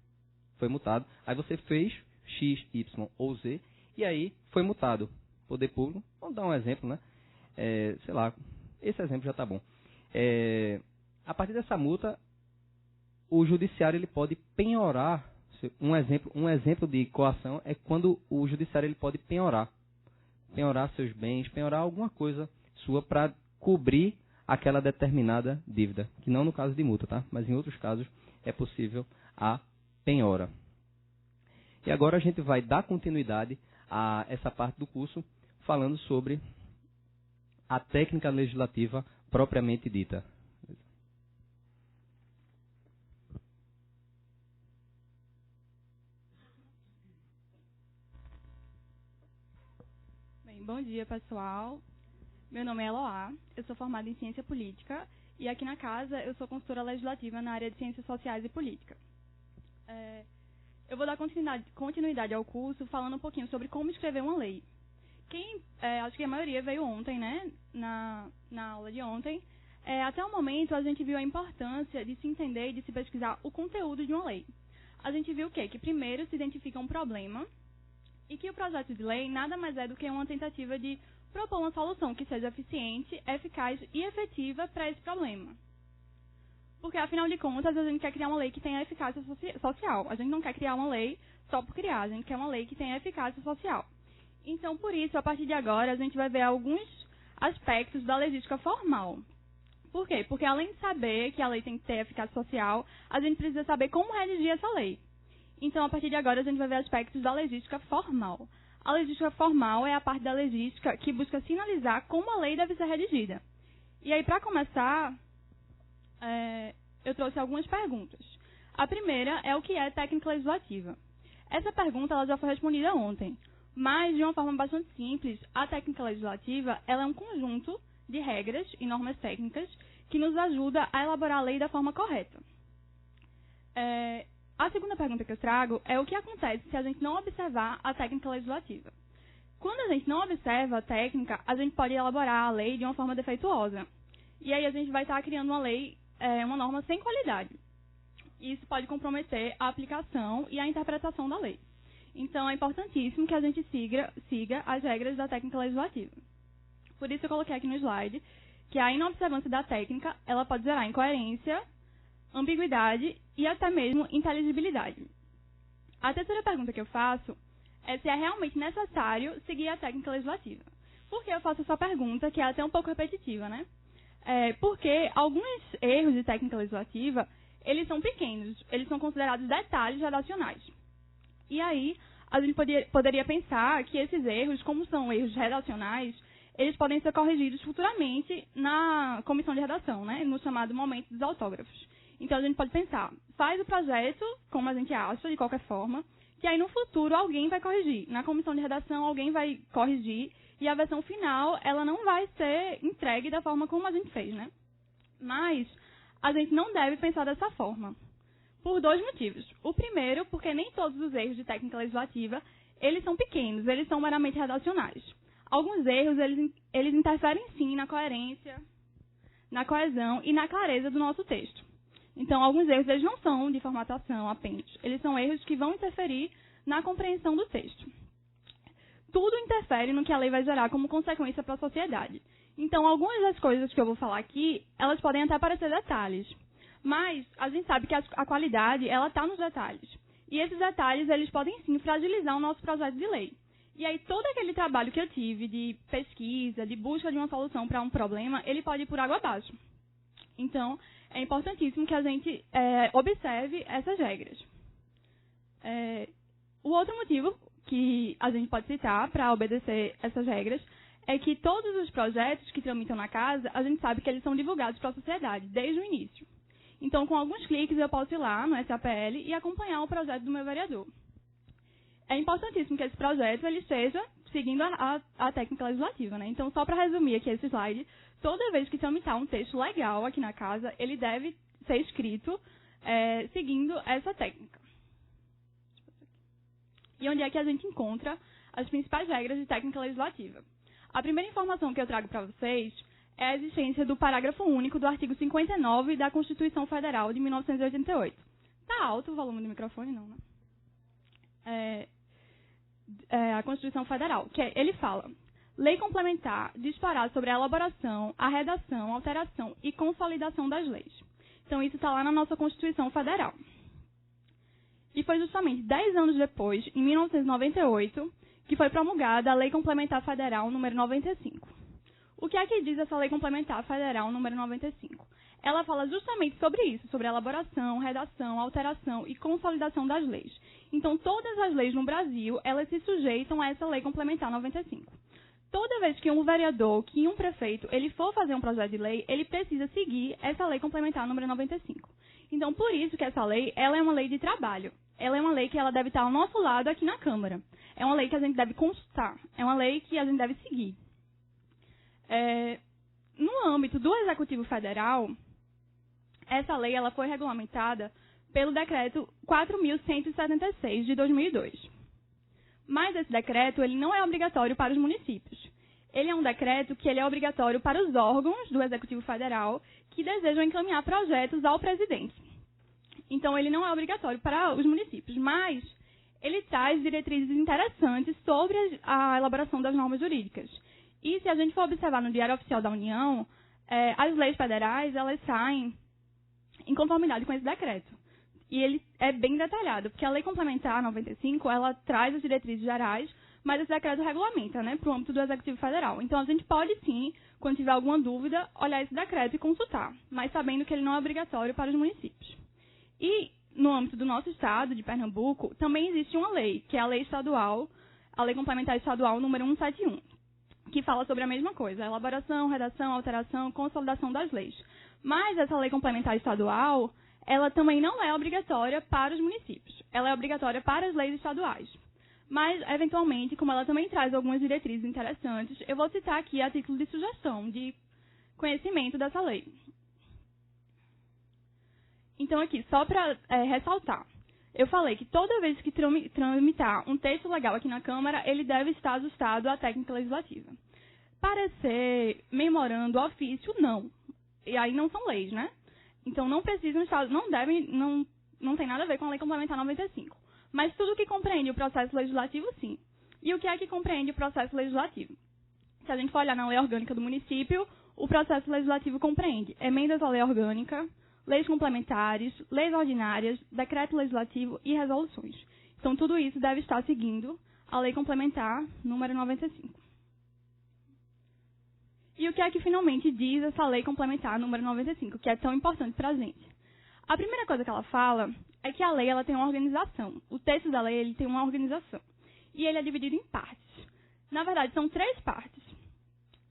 Foi multado, aí você fez X, Y ou Z, e aí foi multado. Poder público, vamos dar um exemplo, né? Sei lá, esse exemplo já está bom. A partir dessa multa, o judiciário ele pode penhorar. Um exemplo de coação é quando o judiciário ele pode penhorar seus bens, penhorar alguma coisa sua para cobrir aquela determinada dívida, que não no caso de multa, tá? Mas em outros casos é possível a penhora. E agora a gente vai dar continuidade a essa parte do curso falando sobre a técnica legislativa propriamente dita. Bom dia, pessoal. Meu nome é Eloá, eu sou formada em Ciência Política e aqui na casa eu sou consultora legislativa na área de Ciências Sociais e Política. Eu vou dar continuidade ao curso falando um pouquinho sobre como escrever uma lei. Acho que a maioria veio ontem, né, na aula de ontem. Até o momento a gente viu a importância de se entender e de se pesquisar o conteúdo de uma lei. A gente viu o quê? Que primeiro se identifica um problema, e que o projeto de lei nada mais é do que uma tentativa de propor uma solução que seja eficiente, eficaz e efetiva para esse problema. Porque, afinal de contas, a gente quer criar uma lei que tenha eficácia social. A gente não quer criar uma lei só por criar, a gente quer uma lei que tenha eficácia social. Então, por isso, a partir de agora, a gente vai ver alguns aspectos da legística formal. Por quê? Porque, além de saber que a lei tem que ter eficácia social, a gente precisa saber como redigir essa lei. Então, a partir de agora, a gente vai ver aspectos da legística formal. A legística formal é a parte da legística que busca sinalizar como a lei deve ser redigida. E aí, para começar, eu trouxe algumas perguntas. A primeira é o que é técnica legislativa. Essa pergunta ela já foi respondida ontem, mas de uma forma bastante simples, a técnica legislativa ela é um conjunto de regras e normas técnicas que nos ajuda a elaborar a lei da forma correta. A segunda pergunta que eu trago é o que acontece se a gente não observar a técnica legislativa. Quando a gente não observa a técnica, a gente pode elaborar a lei de uma forma defeituosa. E aí a gente vai estar criando uma lei, uma norma sem qualidade. Isso pode comprometer a aplicação e a interpretação da lei. Então é importantíssimo que a gente siga as regras da técnica legislativa. Por isso eu coloquei aqui no slide que a inobservância da técnica ela pode gerar incoerência, ambiguidade e até mesmo inteligibilidade. A terceira pergunta que eu faço é se é realmente necessário seguir a técnica legislativa. Por que eu faço essa pergunta, que é até um pouco repetitiva, né? Porque alguns erros de técnica legislativa, eles são pequenos, eles são considerados detalhes redacionais. E aí, a gente poderia pensar que esses erros, como são erros redacionais, eles podem ser corrigidos futuramente na comissão de redação, né? No chamado momento dos autógrafos. Então, a gente pode pensar, faz o projeto, como a gente acha, de qualquer forma, que aí no futuro alguém vai corrigir. Na comissão de redação, alguém vai corrigir e a versão final, ela não vai ser entregue da forma como a gente fez, né? Mas a gente não deve pensar dessa forma, por dois motivos. O primeiro, porque nem todos os erros de técnica legislativa, eles são pequenos, eles são meramente redacionais. Alguns erros, eles interferem sim na coerência, na coesão e na clareza do nosso texto. Então, alguns erros eles não são de formatação apenas. Eles são erros que vão interferir na compreensão do texto. Tudo interfere no que a lei vai gerar como consequência para a sociedade. Então, algumas das coisas que eu vou falar aqui, elas podem até parecer detalhes. Mas a gente sabe que a qualidade, ela está nos detalhes. E esses detalhes, eles podem sim fragilizar o nosso projeto de lei. E aí, todo aquele trabalho que eu tive de pesquisa, de busca de uma solução para um problema, ele pode ir por água abaixo. Então, é importantíssimo que a gente observe essas regras. O outro motivo que a gente pode citar para obedecer essas regras é que todos os projetos que tramitam na casa, a gente sabe que eles são divulgados para a sociedade, desde o início. Então, com alguns cliques, eu posso ir lá no SAPL e acompanhar o projeto do meu vereador. É importantíssimo que esse projeto ele esteja seguindo a técnica legislativa, né? Então, só para resumir aqui esse slide, toda vez que tramitar um texto legal aqui na casa, ele deve ser escrito seguindo essa técnica. E onde é que a gente encontra as principais regras de técnica legislativa? A primeira informação que eu trago para vocês é a existência do parágrafo único do artigo 59 da Constituição Federal de 1988. Está alto o volume do microfone? Não, né? A Constituição Federal, que ele fala: lei complementar disporá sobre a elaboração, a redação, alteração e consolidação das leis. Então, isso está lá na nossa Constituição Federal. E foi justamente 10 anos depois, em 1998, que foi promulgada a Lei Complementar Federal número 95. O que é que diz essa Lei Complementar Federal número 95? Ela fala justamente sobre isso, sobre a elaboração, redação, alteração e consolidação das leis. Então, todas as leis no Brasil, elas se sujeitam a essa Lei Complementar 95. Toda vez que um vereador, que um prefeito, ele for fazer um projeto de lei, ele precisa seguir essa Lei Complementar número 95. Então, por isso que essa lei, ela é uma lei de trabalho. Ela é uma lei que ela deve estar ao nosso lado aqui na Câmara. É uma lei que a gente deve consultar. É uma lei que a gente deve seguir. No âmbito do Executivo Federal, essa lei ela foi regulamentada pelo Decreto 4.176, de 2002. Mas esse decreto ele não é obrigatório para os municípios. Ele é um decreto que ele é obrigatório para os órgãos do Executivo Federal que desejam encaminhar projetos ao presidente. Então, ele não é obrigatório para os municípios, mas ele traz diretrizes interessantes sobre a elaboração das normas jurídicas. E se a gente for observar no Diário Oficial da União, as leis federais elas saem em conformidade com esse decreto. E ele é bem detalhado, porque a Lei Complementar 95, ela traz as diretrizes gerais, mas esse decreto regulamenta, né, para o âmbito do Executivo Federal. Então, a gente pode, sim, quando tiver alguma dúvida, olhar esse decreto e consultar, mas sabendo que ele não é obrigatório para os municípios. E, no âmbito do nosso estado, de Pernambuco, também existe uma lei, que é a Lei Estadual, a Lei Complementar Estadual número 171, que fala sobre a mesma coisa, a elaboração, redação, alteração, consolidação das leis. Mas essa Lei Complementar Estadual, ela também não é obrigatória para os municípios. Ela é obrigatória para as leis estaduais. Mas, eventualmente, como ela também traz algumas diretrizes interessantes, eu vou citar aqui a título de sugestão, de conhecimento dessa lei. Então, aqui, só para ressaltar, eu falei que toda vez que tramitar um texto legal aqui na Câmara, ele deve estar ajustado à técnica legislativa. Parecer, memorando, ofício, não. E aí não são leis, né? Então, não precisam estar, não tem nada a ver com a Lei Complementar 95. Mas tudo que compreende o processo legislativo, sim. E o que é que compreende o processo legislativo? Se a gente for olhar na lei orgânica do município, o processo legislativo compreende emendas à lei orgânica, leis complementares, leis ordinárias, decreto legislativo e resoluções. Então, tudo isso deve estar seguindo a Lei Complementar número 95. E o que é que finalmente diz essa Lei Complementar número 95, que é tão importante para a gente? A primeira coisa que ela fala é que a lei ela tem uma organização. O texto da lei ele tem uma organização. E ele é dividido em partes. Na verdade, são 3 partes.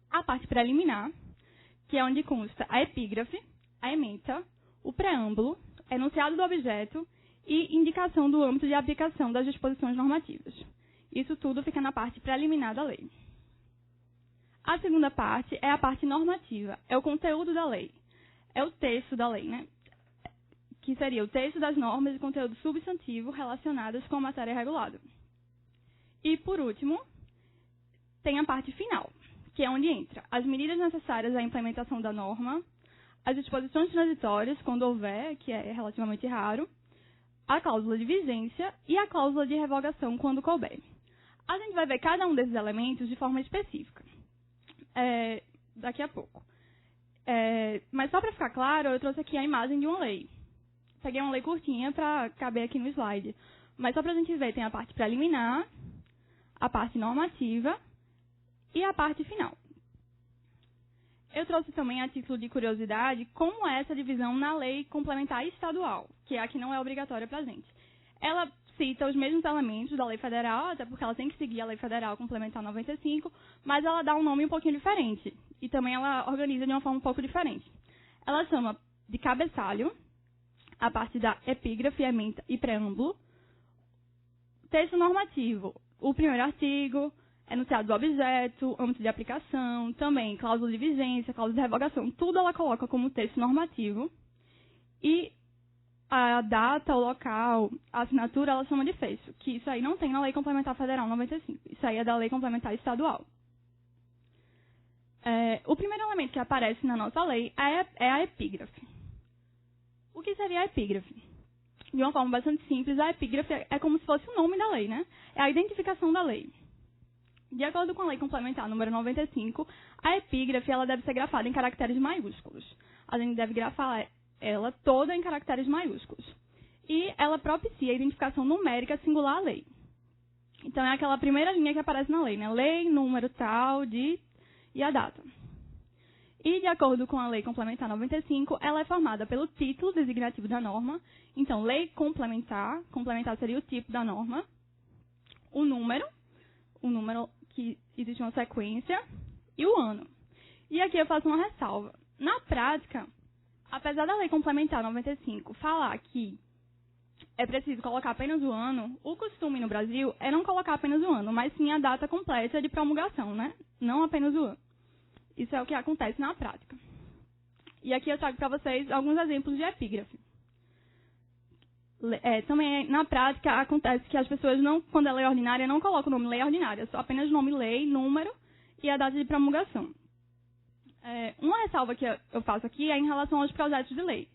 A parte preliminar, que é onde consta a epígrafe, a ementa, o preâmbulo, enunciado do objeto e indicação do âmbito de aplicação das disposições normativas. Isso tudo fica na parte preliminar da lei. A segunda parte é a parte normativa, é o conteúdo da lei. É o texto da lei, né? Que seria o texto das normas de conteúdo substantivo relacionadas com a matéria regulada. E, por último, tem a parte final, que é onde entra as medidas necessárias à implementação da norma, as disposições transitórias, quando houver, que é relativamente raro, a cláusula de vigência e a cláusula de revogação, quando couber. A gente vai ver cada um desses elementos de forma específica, daqui a pouco. Mas só para ficar claro, eu trouxe aqui a imagem de uma lei. Peguei uma lei curtinha para caber aqui no slide. Mas só para a gente ver, tem a parte preliminar, a parte normativa e a parte final. Eu trouxe também, a título de curiosidade, como é essa divisão na Lei Complementar Estadual, que é a que não é obrigatória para a gente. Ela cita os mesmos elementos da lei federal, até porque ela tem que seguir a lei federal complementar 95, mas ela dá um nome um pouquinho diferente. E também ela organiza de uma forma um pouco diferente. Ela chama de cabeçalho, a parte da epígrafe, ementa e preâmbulo. Texto normativo, o primeiro artigo, enunciado do objeto, âmbito de aplicação, também cláusula de vigência, cláusula de revogação, tudo ela coloca como texto normativo. E a data, o local, a assinatura, ela chama de fecho, que isso aí não tem na Lei Complementar Federal 95. Isso aí é da Lei Complementar Estadual. O primeiro elemento que aparece na nossa lei é a epígrafe. O que seria a epígrafe? De uma forma bastante simples, a epígrafe é como se fosse o nome da lei, né? É a identificação da lei. De acordo com a Lei Complementar número 95, a epígrafe ela deve ser grafada em caracteres maiúsculos. A gente deve grafar ela toda em caracteres maiúsculos. E ela propicia a identificação numérica singular à lei. Então, é aquela primeira linha que aparece na lei, né? Lei, número tal, e a data. E, de acordo com a Lei Complementar 95, ela é formada pelo título designativo da norma. Então, lei complementar seria o tipo da norma, o número que existe uma sequência, e o ano. E aqui eu faço uma ressalva. Na prática, apesar da Lei Complementar 95 falar que é preciso colocar apenas o ano, o costume no Brasil é não colocar apenas o ano, mas sim a data completa de promulgação, né? Não apenas o ano. Isso é o que acontece na prática. E aqui eu trago para vocês alguns exemplos de epígrafe. Também na prática acontece que as pessoas, quando é lei ordinária, não colocam o nome lei ordinária, só apenas o nome lei, número e a data de promulgação. Uma ressalva que eu faço aqui é em relação aos projetos de lei.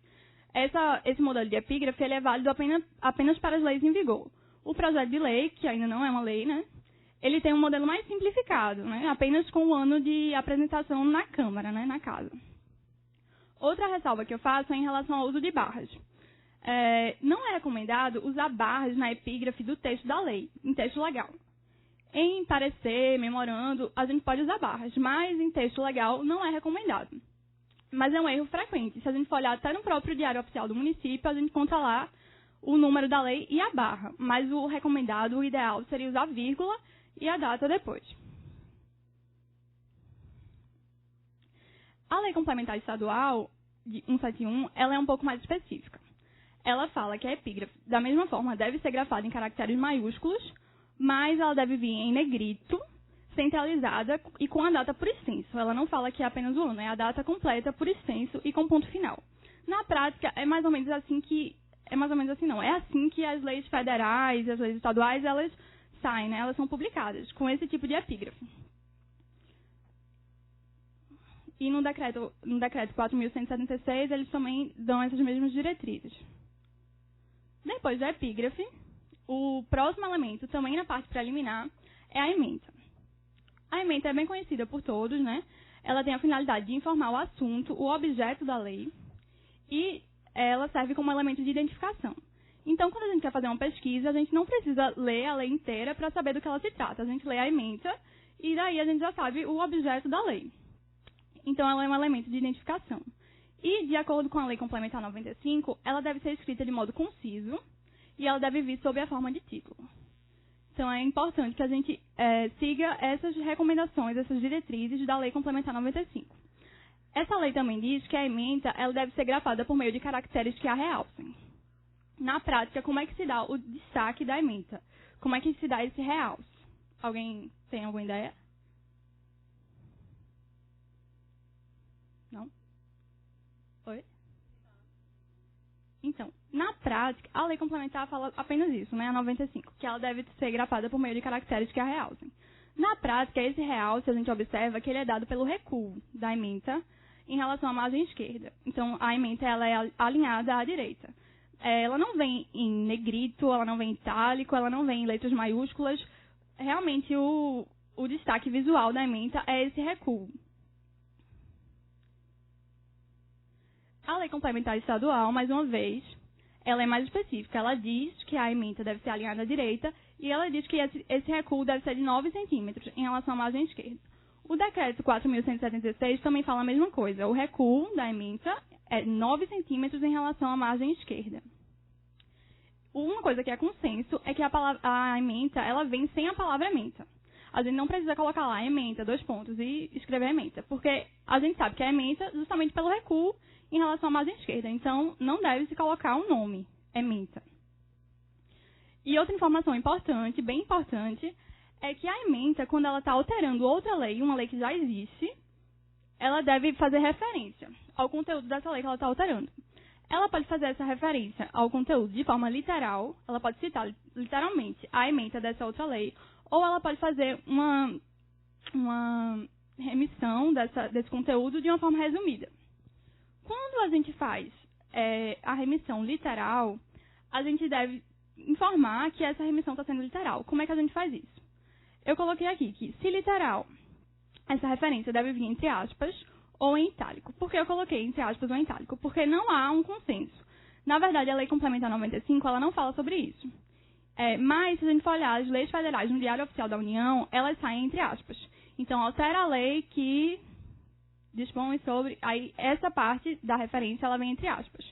Esse modelo de epígrafe ele é válido apenas para as leis em vigor. O projeto de lei, que ainda não é uma lei, né? Ele tem um modelo mais simplificado, né? Apenas com o ano de apresentação na Câmara, né? Na Casa. Outra ressalva que eu faço é em relação ao uso de barras. Não é recomendado usar barras na epígrafe do texto da lei, em texto legal. Em parecer, memorando, a gente pode usar barras, mas em texto legal não é recomendado. Mas é um erro frequente. Se a gente for olhar até no próprio Diário Oficial do município, a gente encontra lá o número da lei e a barra. Mas o recomendado, o ideal, seria usar vírgula e a data depois. A Lei Complementar Estadual, de 171, ela é um pouco mais específica. Ela fala que a epígrafe, da mesma forma, deve ser grafada em caracteres maiúsculos, mas ela deve vir em negrito, centralizada e com a data por extenso. Ela não fala que é apenas o ano, é a data completa por extenso e com ponto final. Na prática, é mais ou menos assim que as leis federais e as leis estaduais, elas saem, né? Elas são publicadas com esse tipo de epígrafe. E no decreto 4.176, eles também dão essas mesmas diretrizes. Depois da epígrafe, o próximo elemento, também na parte preliminar, é a ementa. A ementa é bem conhecida por todos, né? Ela tem a finalidade de informar o assunto, o objeto da lei, e ela serve como elemento de identificação. Então, quando a gente quer fazer uma pesquisa, a gente não precisa ler a lei inteira para saber do que ela se trata. A gente lê a ementa e daí a gente já sabe o objeto da lei. Então, ela é um elemento de identificação. E, de acordo com a Lei Complementar 95, ela deve ser escrita de modo conciso e ela deve vir sob a forma de título. Então, é importante que a gente siga essas recomendações, essas diretrizes da Lei Complementar 95. Essa lei também diz que a ementa ela deve ser grafada por meio de caracteres que a realcem. Na prática, como é que se dá o destaque da ementa? Como é que se dá esse realce? Alguém tem alguma ideia? Não? Oi? Então, na prática, a lei complementar fala apenas isso, né? A 95, que ela deve ser grafada por meio de caracteres que a realcem. Na prática, esse realce, a gente observa que ele é dado pelo recuo da ementa em relação à margem esquerda. Então, a ementa ela é alinhada à direita. Ela não vem em negrito, ela não vem em itálico, ela não vem em letras maiúsculas. Realmente, o destaque visual da ementa é esse recuo. A Lei Complementar Estadual, mais uma vez, ela é mais específica. Ela diz que a ementa deve ser alinhada à direita e ela diz que esse recuo deve ser de 9 centímetros em relação à margem esquerda. O decreto 4.176 também fala a mesma coisa. O recuo da ementa é 9 centímetros em relação à margem esquerda. Uma coisa que é consenso é que a ementa, ela vem sem a palavra ementa. A gente não precisa colocar lá ementa, 2 pontos, e escrever ementa, porque a gente sabe que é ementa justamente pelo recuo em relação à margem esquerda. Então, não deve se colocar um nome, ementa. E outra informação importante, bem importante, é que a ementa, quando ela está alterando outra lei, uma lei que já existe, ela deve fazer referência ao conteúdo dessa lei que ela está alterando. Ela pode fazer essa referência ao conteúdo de forma literal, ela pode citar literalmente a ementa dessa outra lei, ou ela pode fazer uma remissão desse conteúdo de uma forma resumida. Quando a gente faz a remissão literal, a gente deve informar que essa remissão está sendo literal. Como é que a gente faz isso? Eu coloquei aqui que, se literal, essa referência deve vir entre aspas ou em itálico. Por que eu coloquei entre aspas ou em itálico? Porque não há um consenso. Na verdade, a Lei Complementar 95, ela não fala sobre isso. Mas, se a gente for olhar as leis federais no Diário Oficial da União, elas saem entre aspas. Então, altera a lei que dispõe sobre... Aí, essa parte da referência, ela vem entre aspas.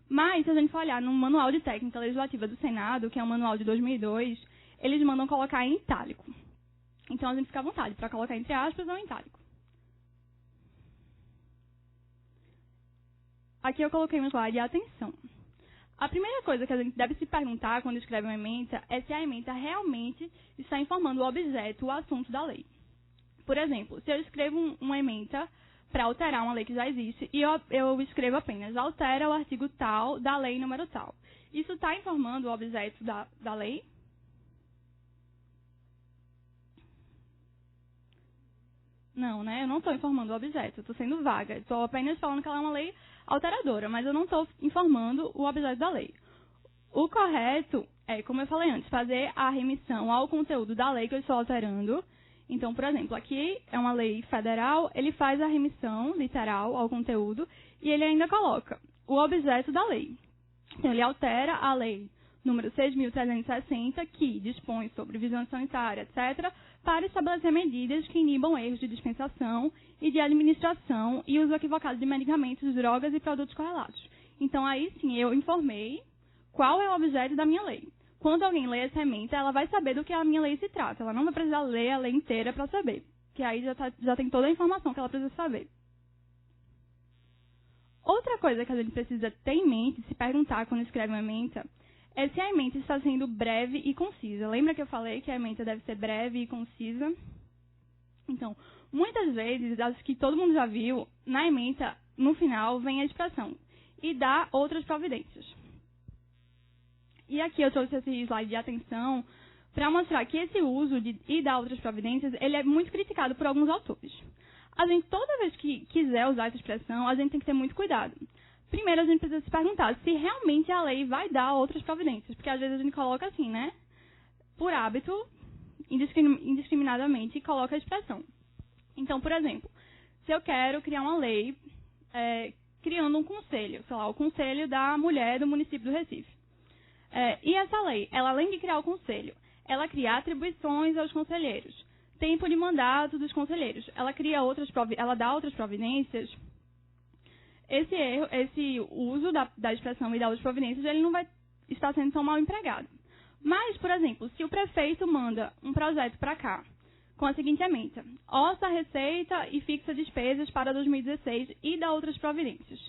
Mas, se a gente for olhar no Manual de Técnica Legislativa do Senado, que é um manual de 2002, eles mandam colocar em itálico. Então, a gente fica à vontade para colocar entre aspas ou em itálico. Aqui eu coloquei um slide de atenção. A primeira coisa que a gente deve se perguntar quando escreve uma ementa é se a ementa realmente está informando o objeto, o assunto da lei. Por exemplo, se eu escrevo uma ementa para alterar uma lei que já existe e eu escrevo apenas altera o artigo tal da lei número tal. Isso está informando o objeto da lei? Não, né? Eu não estou informando o objeto, estou sendo vaga. Estou apenas falando que ela é uma lei alteradora, mas eu não estou informando o objeto da lei. O correto é, como eu falei antes, fazer a remissão ao conteúdo da lei que eu estou alterando. Então, por exemplo, aqui é uma lei federal, ele faz a remissão literal ao conteúdo e ele ainda coloca o objeto da lei. Então, ele altera a lei número 6.360, que dispõe sobre vigilância sanitária, etc., para estabelecer medidas que inibam erros de dispensação e de administração e uso equivocado de medicamentos, drogas e produtos correlatos. Então, aí sim, eu informei qual é o objeto da minha lei. Quando alguém lê essa ementa, ela vai saber do que a minha lei se trata. Ela não vai precisar ler a lei inteira para saber, que aí já tem toda a informação que ela precisa saber. Outra coisa que a gente precisa ter em mente, se perguntar quando escreve uma ementa, é se a ementa está sendo breve e concisa. Lembra que eu falei que a ementa deve ser breve e concisa? Então, muitas vezes, acho que todo mundo já viu, na ementa, no final, vem a expressão e dá outras providências. E aqui eu trouxe esse slide de atenção para mostrar que esse uso de e dar outras providências, ele é muito criticado por alguns autores. A gente, toda vez que quiser usar essa expressão, a gente tem que ter muito cuidado. Primeiro, a gente precisa se perguntar se realmente a lei vai dar outras providências. Porque, às vezes, a gente coloca assim, né? Por hábito, indiscriminadamente, coloca a expressão. Então, por exemplo, se eu quero criar uma lei criando um conselho, sei lá, o Conselho da Mulher do município do Recife. E essa lei, ela, além de criar o conselho, ela cria atribuições aos conselheiros, tempo de mandato dos conselheiros, ela dá outras providências. Esse uso da expressão e da outras providências, ele não vai estar sendo tão mal empregado. Mas, por exemplo, se o prefeito manda um projeto para cá, com a seguinte ementa, orça a receita e fixa despesas para 2016 e dá outras providências.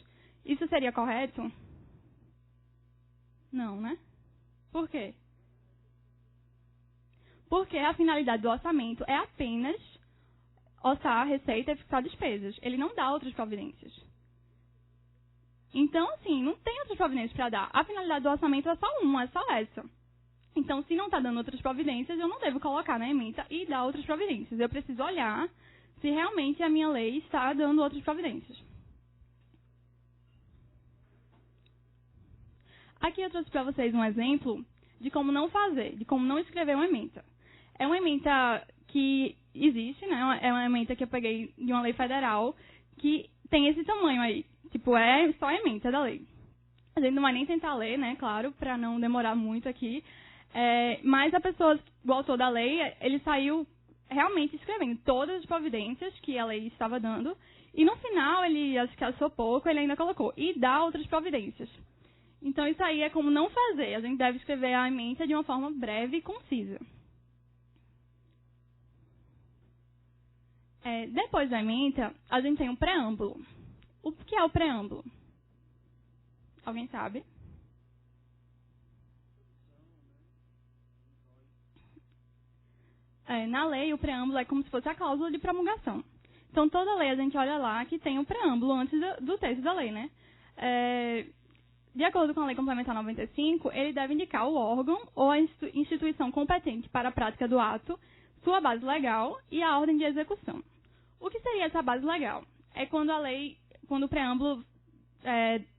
Isso seria correto? Não, né? Por quê? Porque a finalidade do orçamento é apenas orçar a receita e fixar despesas. Ele não dá outras providências. Então, assim, não tem outras providências para dar. A finalidade do orçamento é só uma, é só essa. Então, se não está dando outras providências, eu não devo colocar na ementa e dar outras providências. Eu preciso olhar se realmente a minha lei está dando outras providências. Aqui eu trouxe para vocês um exemplo de como não fazer, de como não escrever uma ementa. É uma ementa que existe, né? É uma ementa que eu peguei de uma lei federal que tem esse tamanho aí. Tipo, é só a ementa da lei. A gente não vai nem tentar ler, né? Claro, para não demorar muito aqui. Mas a pessoa, o autor da lei, ele saiu realmente escrevendo todas as providências que a lei estava dando. E no final, ele, acho que achou pouco, ele ainda colocou. E dá outras providências. Então, isso aí é como não fazer. A gente deve escrever a ementa de uma forma breve e concisa. Depois da ementa, a gente tem um preâmbulo. O que é o preâmbulo? Alguém sabe? Na lei, o preâmbulo é como se fosse a cláusula de promulgação. Então, toda lei a gente olha lá que tem um preâmbulo antes do texto da lei, né? De acordo com a Lei Complementar 95, ele deve indicar o órgão ou a instituição competente para a prática do ato, sua base legal e a ordem de execução. O que seria essa base legal? É quando o preâmbulo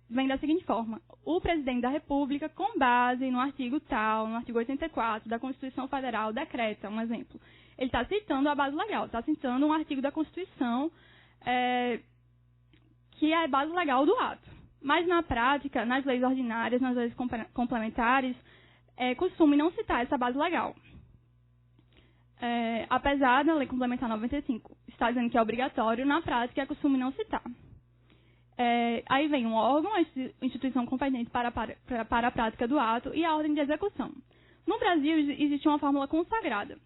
vem da seguinte forma: o presidente da República, com base no artigo tal, no artigo 84 da Constituição Federal, decreta, um exemplo. Ele está citando a base legal, está citando um artigo da Constituição que é a base legal do ato. Mas, na prática, nas leis ordinárias, nas leis complementares, costume não citar essa base legal. Apesar da Lei Complementar 95 estar dizendo que é obrigatório, na prática é costume não citar. Aí vem um órgão, a instituição competente para a prática do ato e a ordem de execução. No Brasil, existe uma fórmula consagrada.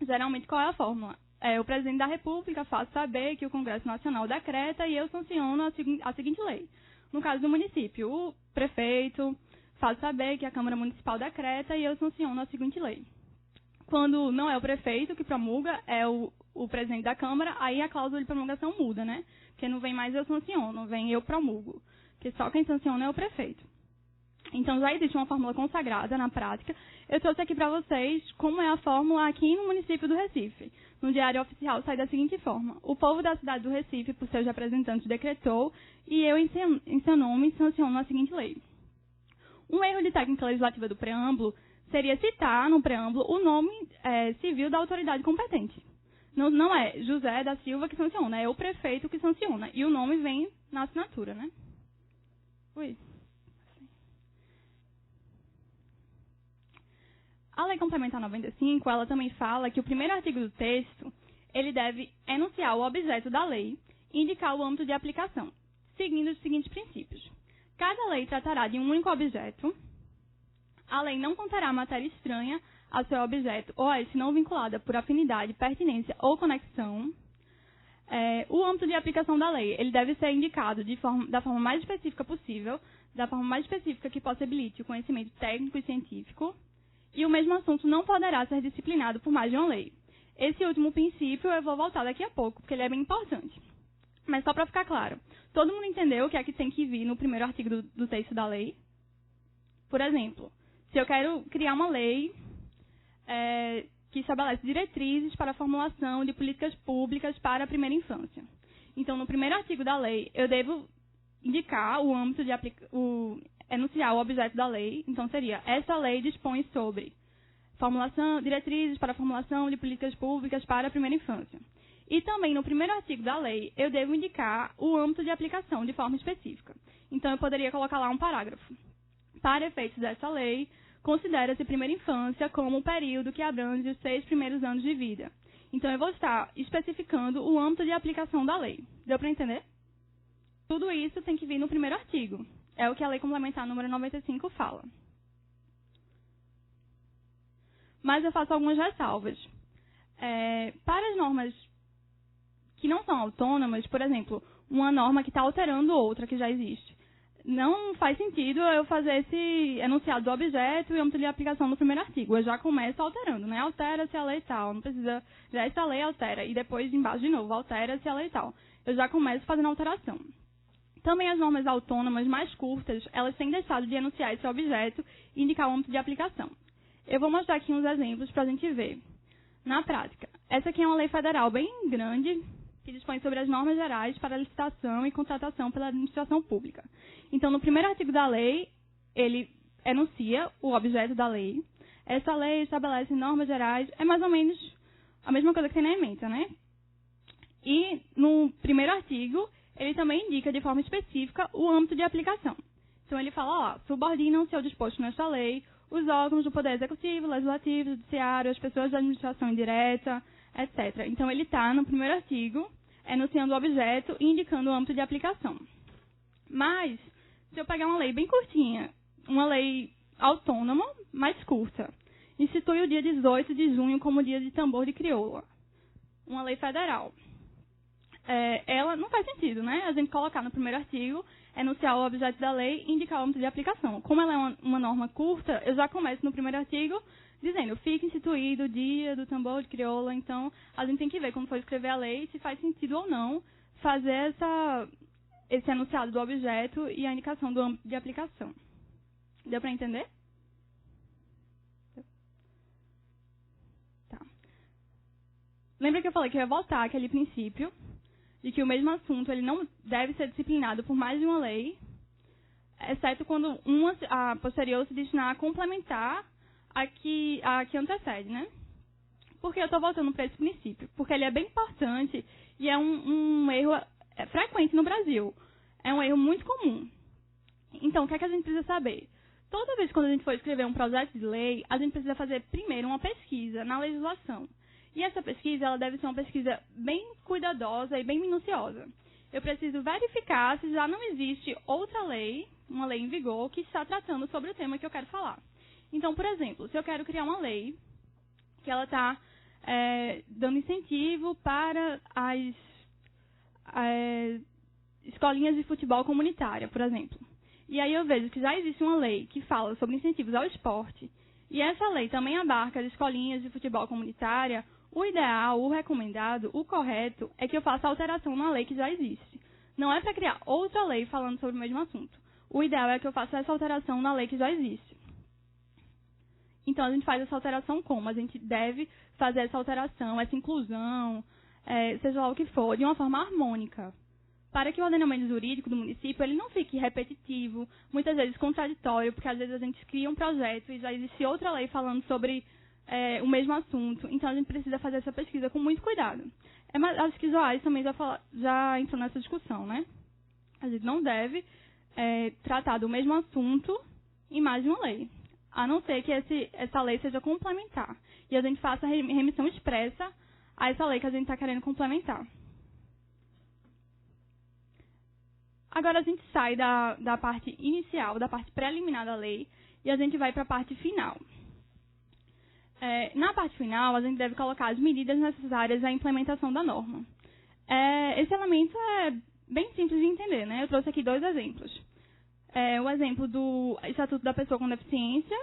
Geralmente, qual é a fórmula? O presidente da República faz saber que o Congresso Nacional decreta e eu sanciono a seguinte lei. No caso do município, o prefeito faz saber que a Câmara Municipal decreta e eu sanciono a seguinte lei. Quando não é o prefeito que promulga, é o presidente da Câmara, aí a cláusula de promulgação muda, né? Porque não vem mais eu sanciono, vem eu promulgo. Porque só quem sanciona é o prefeito. Então, já existe uma fórmula consagrada na prática. Eu trouxe aqui para vocês como é a fórmula aqui no município do Recife. No Diário Oficial sai da seguinte forma: o povo da cidade do Recife, por seus representantes, decretou e eu, em seu nome, sanciono a seguinte lei. Um erro de técnica legislativa do preâmbulo seria citar no preâmbulo o nome civil da autoridade competente. Não é José da Silva que sanciona, é o prefeito que sanciona. E o nome vem na assinatura, né? Ui. A Lei Complementar 95, ela também fala que o primeiro artigo do texto, ele deve enunciar o objeto da lei e indicar o âmbito de aplicação, seguindo os seguintes princípios. Cada lei tratará de um único objeto. A lei não conterá matéria estranha ao seu objeto ou a esse não vinculada por afinidade, pertinência ou conexão. O âmbito de aplicação da lei, ele deve ser indicado da forma mais específica possível, da forma mais específica que possibilite o conhecimento técnico e científico. E o mesmo assunto não poderá ser disciplinado por mais de uma lei. Esse último princípio eu vou voltar daqui a pouco, porque ele é bem importante. Mas só para ficar claro, todo mundo entendeu o que é que tem que vir no primeiro artigo do texto da lei? Por exemplo, se eu quero criar uma lei que estabelece diretrizes para a formulação de políticas públicas para a primeira infância. Então, no primeiro artigo da lei, eu devo indicar o âmbito de enunciar o objeto da lei. Então, seria: esta lei dispõe sobre diretrizes para a formulação de políticas públicas para a primeira infância. E também, no primeiro artigo da lei, eu devo indicar o âmbito de aplicação de forma específica. Então, eu poderia colocar lá um parágrafo. Para efeitos dessa lei, considera-se primeira infância como um período que abrange os 6 primeiros anos de vida. Então, eu vou estar especificando o âmbito de aplicação da lei. Deu para entender? Tudo isso tem que vir no primeiro artigo. É o que a Lei Complementar número 95 fala. Mas eu faço algumas ressalvas. Para as normas que não são autônomas, por exemplo, uma norma que está alterando outra que já existe, não faz sentido eu fazer esse enunciado do objeto e âmbito de aplicação no primeiro artigo. Eu já começo alterando, né? Altera-se a lei tal, não precisa... Já essa lei altera, e depois embaixo de novo, altera-se a lei tal. Eu já começo fazendo alteração. Também as normas autônomas mais curtas, elas têm deixado de enunciar esse objeto e indicar o âmbito de aplicação. Eu vou mostrar aqui uns exemplos para a gente ver. Na prática, essa aqui é uma lei federal bem grande, que dispõe sobre as normas gerais para licitação e contratação pela administração pública. Então, no primeiro artigo da lei, ele enuncia o objeto da lei. Essa lei estabelece normas gerais, é mais ou menos a mesma coisa que tem na ementa, né? E no primeiro artigo, ele também indica de forma específica o âmbito de aplicação. Então, ele fala, subordinam-se ao disposto nesta lei os órgãos do Poder Executivo, Legislativo, Judiciário, as pessoas da administração indireta, etc. Então, ele está no primeiro artigo, enunciando o objeto e indicando o âmbito de aplicação. Mas, se eu pegar uma lei bem curtinha uma lei autônoma, mais curta. Institui o dia 18 de junho como dia de tambor de crioula. Uma lei federal. Ela não faz sentido, né? A gente colocar no primeiro artigo, enunciar o objeto da lei e indicar o âmbito de aplicação. Como ela é uma norma curta, eu já começo no primeiro artigo dizendo, fica instituído o dia do tambor de crioula. Então, a gente tem que ver, quando for escrever a lei, se faz sentido ou não fazer esse enunciado do objeto e a indicação do âmbito de aplicação. Deu para entender? Tá. Lembra que eu falei que eu ia voltar àquele princípio de que o mesmo assunto ele não deve ser disciplinado por mais de uma lei, exceto quando a posterior se destinar a complementar a que antecede, né? Por que eu estou voltando para esse princípio? Porque ele é bem importante e é um erro frequente no Brasil. É um erro muito comum. Então, o que é que a gente precisa saber? Toda vez que a gente for escrever um projeto de lei, a gente precisa fazer primeiro uma pesquisa na legislação. E essa pesquisa ela deve ser uma pesquisa bem cuidadosa e bem minuciosa. Eu preciso verificar se já não existe outra lei, uma lei em vigor, que está tratando sobre o tema que eu quero falar. Então, por exemplo, se eu quero criar uma lei que ela está dando incentivo para as escolinhas de futebol comunitária, por exemplo. E aí eu vejo que já existe uma lei que fala sobre incentivos ao esporte, e essa lei também abarca as escolinhas de futebol comunitária. O ideal, o recomendado, o correto é que eu faça alteração na lei que já existe. Não é para criar outra lei falando sobre o mesmo assunto. O ideal é que eu faça essa alteração na lei que já existe. Então, a gente faz essa alteração como? A gente deve fazer essa alteração, essa inclusão, seja lá o que for, de uma forma harmônica, para que o ordenamento jurídico do município ele não fique repetitivo, muitas vezes contraditório, porque às vezes a gente cria um projeto e já existe outra lei falando sobre o mesmo assunto. Então, a gente precisa fazer essa pesquisa com muito cuidado. Mas acho que Joás também já entrou nessa discussão, né? A gente não deve tratar do mesmo assunto em mais de uma lei, a não ser que essa lei seja complementar. E a gente faça remissão expressa a essa lei que a gente está querendo complementar. Agora a gente sai da parte inicial, da parte preliminar da lei, e a gente vai para a parte final. Na parte final, a gente deve colocar as medidas necessárias à implementação da norma. Esse elemento é bem simples de entender, né? Eu trouxe aqui 2 exemplos. O exemplo do Estatuto da Pessoa com Deficiência,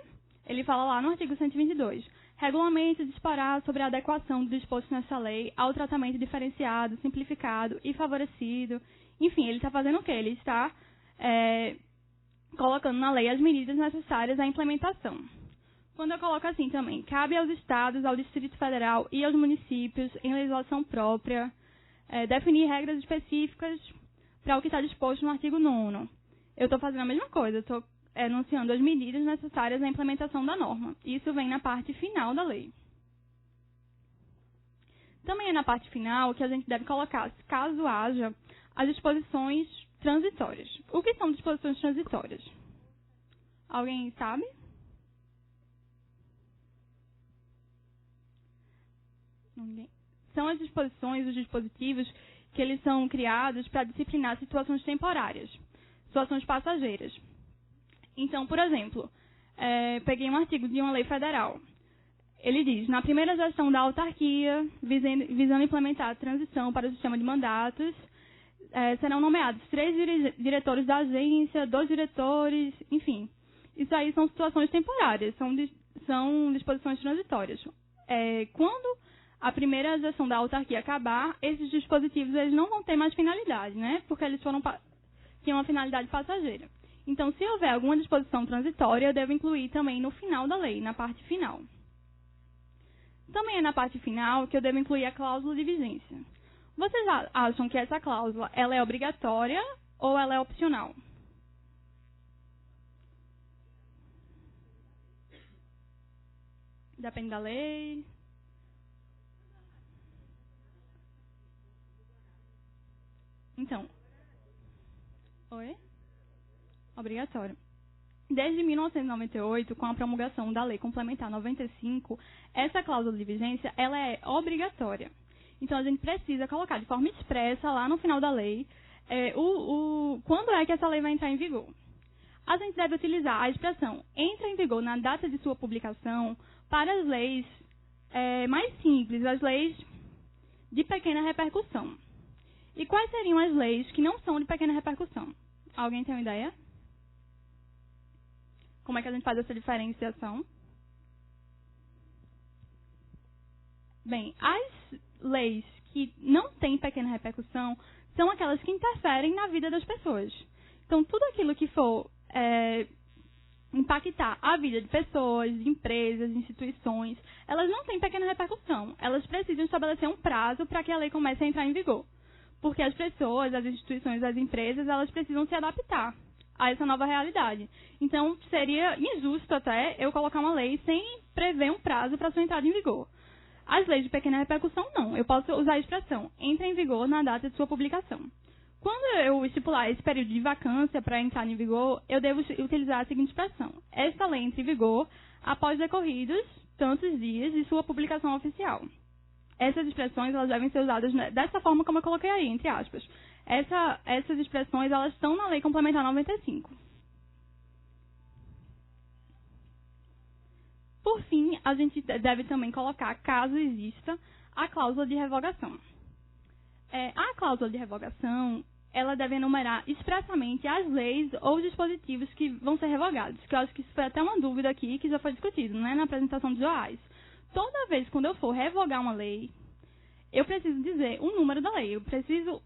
ele fala lá no artigo 122, regulamenta e disparar sobre a adequação do disposto nessa lei ao tratamento diferenciado, simplificado e favorecido. Enfim, ele está fazendo o quê? Ele está colocando na lei as medidas necessárias à implementação. Quando eu coloco assim também, cabe aos estados, ao Distrito Federal e aos municípios, em legislação própria, definir regras específicas para o que está disposto no artigo 9º. Eu estou fazendo a mesma coisa, estou enunciando as medidas necessárias à implementação da norma. Isso vem na parte final da lei. Também é na parte final que a gente deve colocar, caso haja, as disposições transitórias. O que são disposições transitórias? Alguém sabe? São as disposições, os dispositivos que eles são criados para disciplinar situações temporárias, situações passageiras. Então, por exemplo, peguei um artigo de uma lei federal. Ele diz, na primeira gestão da autarquia, visando implementar a transição para o sistema de mandatos, serão nomeados 3 diretores da agência, 2 diretores, enfim. Isso aí são situações temporárias, são disposições transitórias. Quando a primeira gestão da autarquia acabar, esses dispositivos eles não vão ter mais finalidade, né? Porque eles tinham uma finalidade passageira. Então, se houver alguma disposição transitória, eu devo incluir também no final da lei, na parte final. Também é na parte final que eu devo incluir a cláusula de vigência. Vocês acham que essa cláusula ela é obrigatória ou ela é opcional? Depende da lei. Então, oi? Obrigatório. Desde 1998, com a promulgação da Lei Complementar 95, essa cláusula de vigência ela é obrigatória. Então, a gente precisa colocar de forma expressa lá no final da lei quando é que essa lei vai entrar em vigor. a gente deve utilizar a expressão entra em vigor na data de sua publicação para as leis mais simples, as leis de pequena repercussão. E quais seriam as leis que não são de pequena repercussão? Alguém tem uma ideia? Como é que a gente faz essa diferenciação? Bem, as leis que não têm pequena repercussão são aquelas que interferem na vida das pessoas. Então, tudo aquilo que for impactar a vida de pessoas, de empresas, de instituições, elas não têm pequena repercussão. Elas precisam estabelecer um prazo para que a lei comece a entrar em vigor. Porque as pessoas, as instituições, as empresas, elas precisam se adaptar a essa nova realidade. Então, seria injusto até eu colocar uma lei sem prever um prazo para sua entrada em vigor. As leis de pequena repercussão, não. Eu posso usar a expressão entra em vigor na data de sua publicação. Quando eu estipular esse período de vacância para entrar em vigor, eu devo utilizar a seguinte expressão. Esta lei entra em vigor após decorridos tantos dias de sua publicação oficial. Essas expressões elas devem ser usadas dessa forma como eu coloquei aí, entre aspas. Essas expressões elas estão na Lei Complementar 95. Por fim, a gente deve também colocar, caso exista, a cláusula de revogação. A cláusula de revogação, ela deve enumerar expressamente as leis ou dispositivos que vão ser revogados, que eu acho que isso foi até uma dúvida aqui que já foi discutido, né, na apresentação dos OAs. Toda vez quando eu for revogar uma lei, eu preciso dizer o número da lei, eu preciso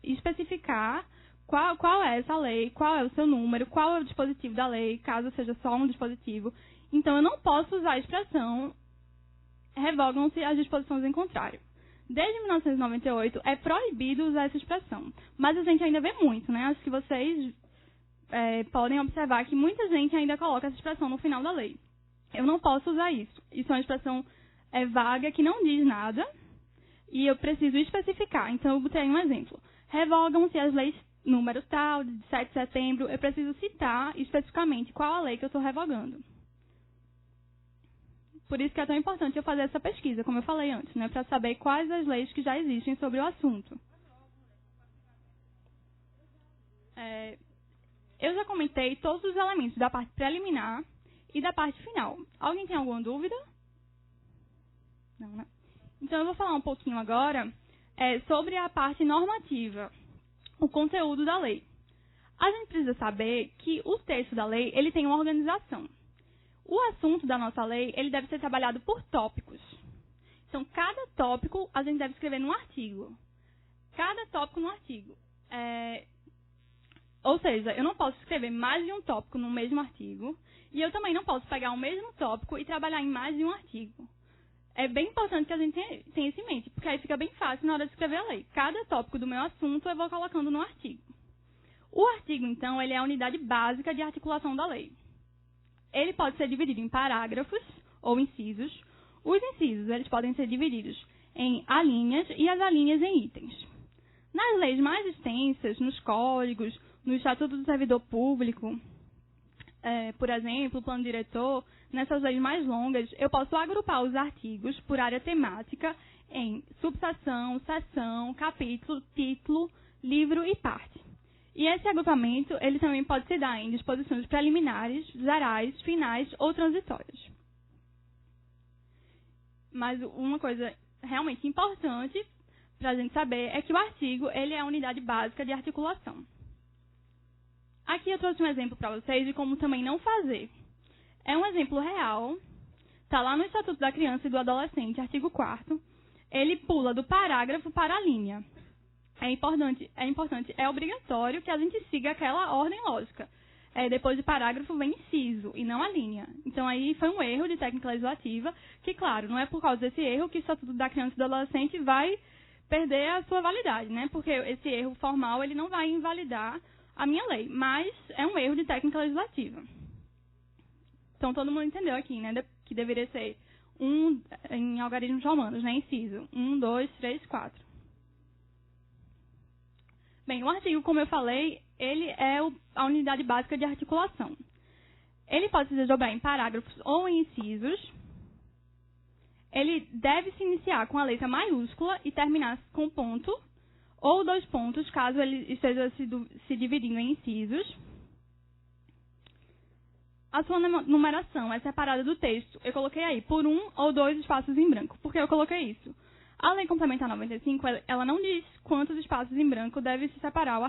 especificar qual é essa lei, qual é o seu número, qual é o dispositivo da lei, caso seja só um dispositivo. Então, eu não posso usar a expressão revogam-se as disposições em contrário. Desde 1998, é proibido usar essa expressão. Mas a gente ainda vê muito, né? Acho que vocês podem observar que muita gente ainda coloca essa expressão no final da lei. Eu não posso usar isso. Isso é uma expressão vaga que não diz nada e eu preciso especificar. Então, eu botei um exemplo. Revogam-se as leis número tal, de 7 de setembro. Eu preciso citar especificamente qual a lei que eu estou revogando. Por isso que é tão importante eu fazer essa pesquisa, como eu falei antes, né, para saber quais as leis que já existem sobre o assunto. Eu já comentei todos os elementos da parte preliminar e da parte final. Alguém tem alguma dúvida? Não, né? Então, eu vou falar um pouquinho agora sobre a parte normativa, o conteúdo da lei. A gente precisa saber que o texto da lei ele tem uma organização. O assunto da nossa lei, ele deve ser trabalhado por tópicos. Então, cada tópico a gente deve escrever num artigo. Cada tópico num artigo. Ou seja, eu não posso escrever mais de um tópico no mesmo artigo. E eu também não posso pegar o mesmo tópico e trabalhar em mais de um artigo. É bem importante que a gente tenha isso em mente, porque aí fica bem fácil na hora de escrever a lei. Cada tópico do meu assunto eu vou colocando no artigo. O artigo, então, ele é a unidade básica de articulação da lei. Ele pode ser dividido em parágrafos ou incisos. Os incisos eles podem ser divididos em alíneas e as alíneas em itens. Nas leis mais extensas, nos códigos, no Estatuto do Servidor Público, por exemplo, o Plano Diretor, nessas leis mais longas, eu posso agrupar os artigos por área temática em subseção, seção, capítulo, título, livro e parte. E esse agrupamento, ele também pode se dar em disposições preliminares, gerais, finais ou transitórias. Mas uma coisa realmente importante para a gente saber é que o artigo, ele é a unidade básica de articulação. Aqui eu trouxe um exemplo para vocês de como também não fazer. É um exemplo real, está lá no Estatuto da Criança e do Adolescente, artigo 4º. Ele pula do parágrafo para a linha. É obrigatório que a gente siga aquela ordem lógica. Depois de parágrafo vem inciso e não a linha. Então aí foi um erro de técnica legislativa, que claro, não é por causa desse erro que o Estatuto da Criança e do Adolescente vai perder a sua validade, né? Porque esse erro formal ele não vai invalidar a minha lei, mas é um erro de técnica legislativa. Então todo mundo entendeu aqui, né? Que deveria ser em algarismos romanos, né? Inciso 1, 2, 3, 4. Bem, o artigo, como eu falei, ele é a unidade básica de articulação. Ele pode se desdobrar em parágrafos ou em incisos. Ele deve se iniciar com a letra maiúscula e terminar com ponto ou 2 pontos, caso ele esteja se dividindo em incisos. a sua numeração é separada do texto, eu coloquei aí, por 1 ou 2 espaços em branco. Por que eu coloquei isso? A Lei Complementar 95, ela não diz quantos espaços em branco deve se separar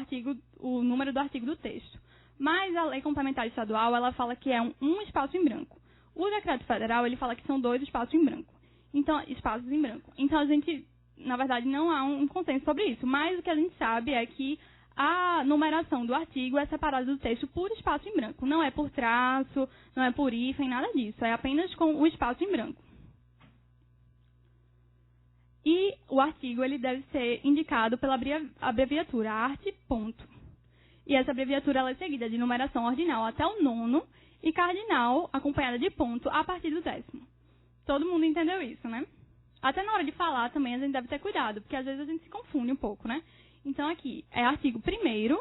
o número do artigo do texto. Mas a Lei Complementar Estadual, ela fala que é um espaço em branco. O Decreto Federal, ele fala que são 2 espaços em branco. Então, a gente, na verdade, não há um consenso sobre isso. Mas o que a gente sabe é que a numeração do artigo é separada do texto por espaço em branco. Não é por traço, não é por hífen, nada disso. É apenas com o espaço em branco. E o artigo ele deve ser indicado pela abreviatura arte, ponto. E essa abreviatura ela é seguida de numeração ordinal até o 9º e cardinal acompanhada de ponto a partir do 10º. Todo mundo entendeu isso, né? Até na hora de falar também a gente deve ter cuidado, porque às vezes a gente se confunde um pouco, né? Então, aqui é artigo 1º,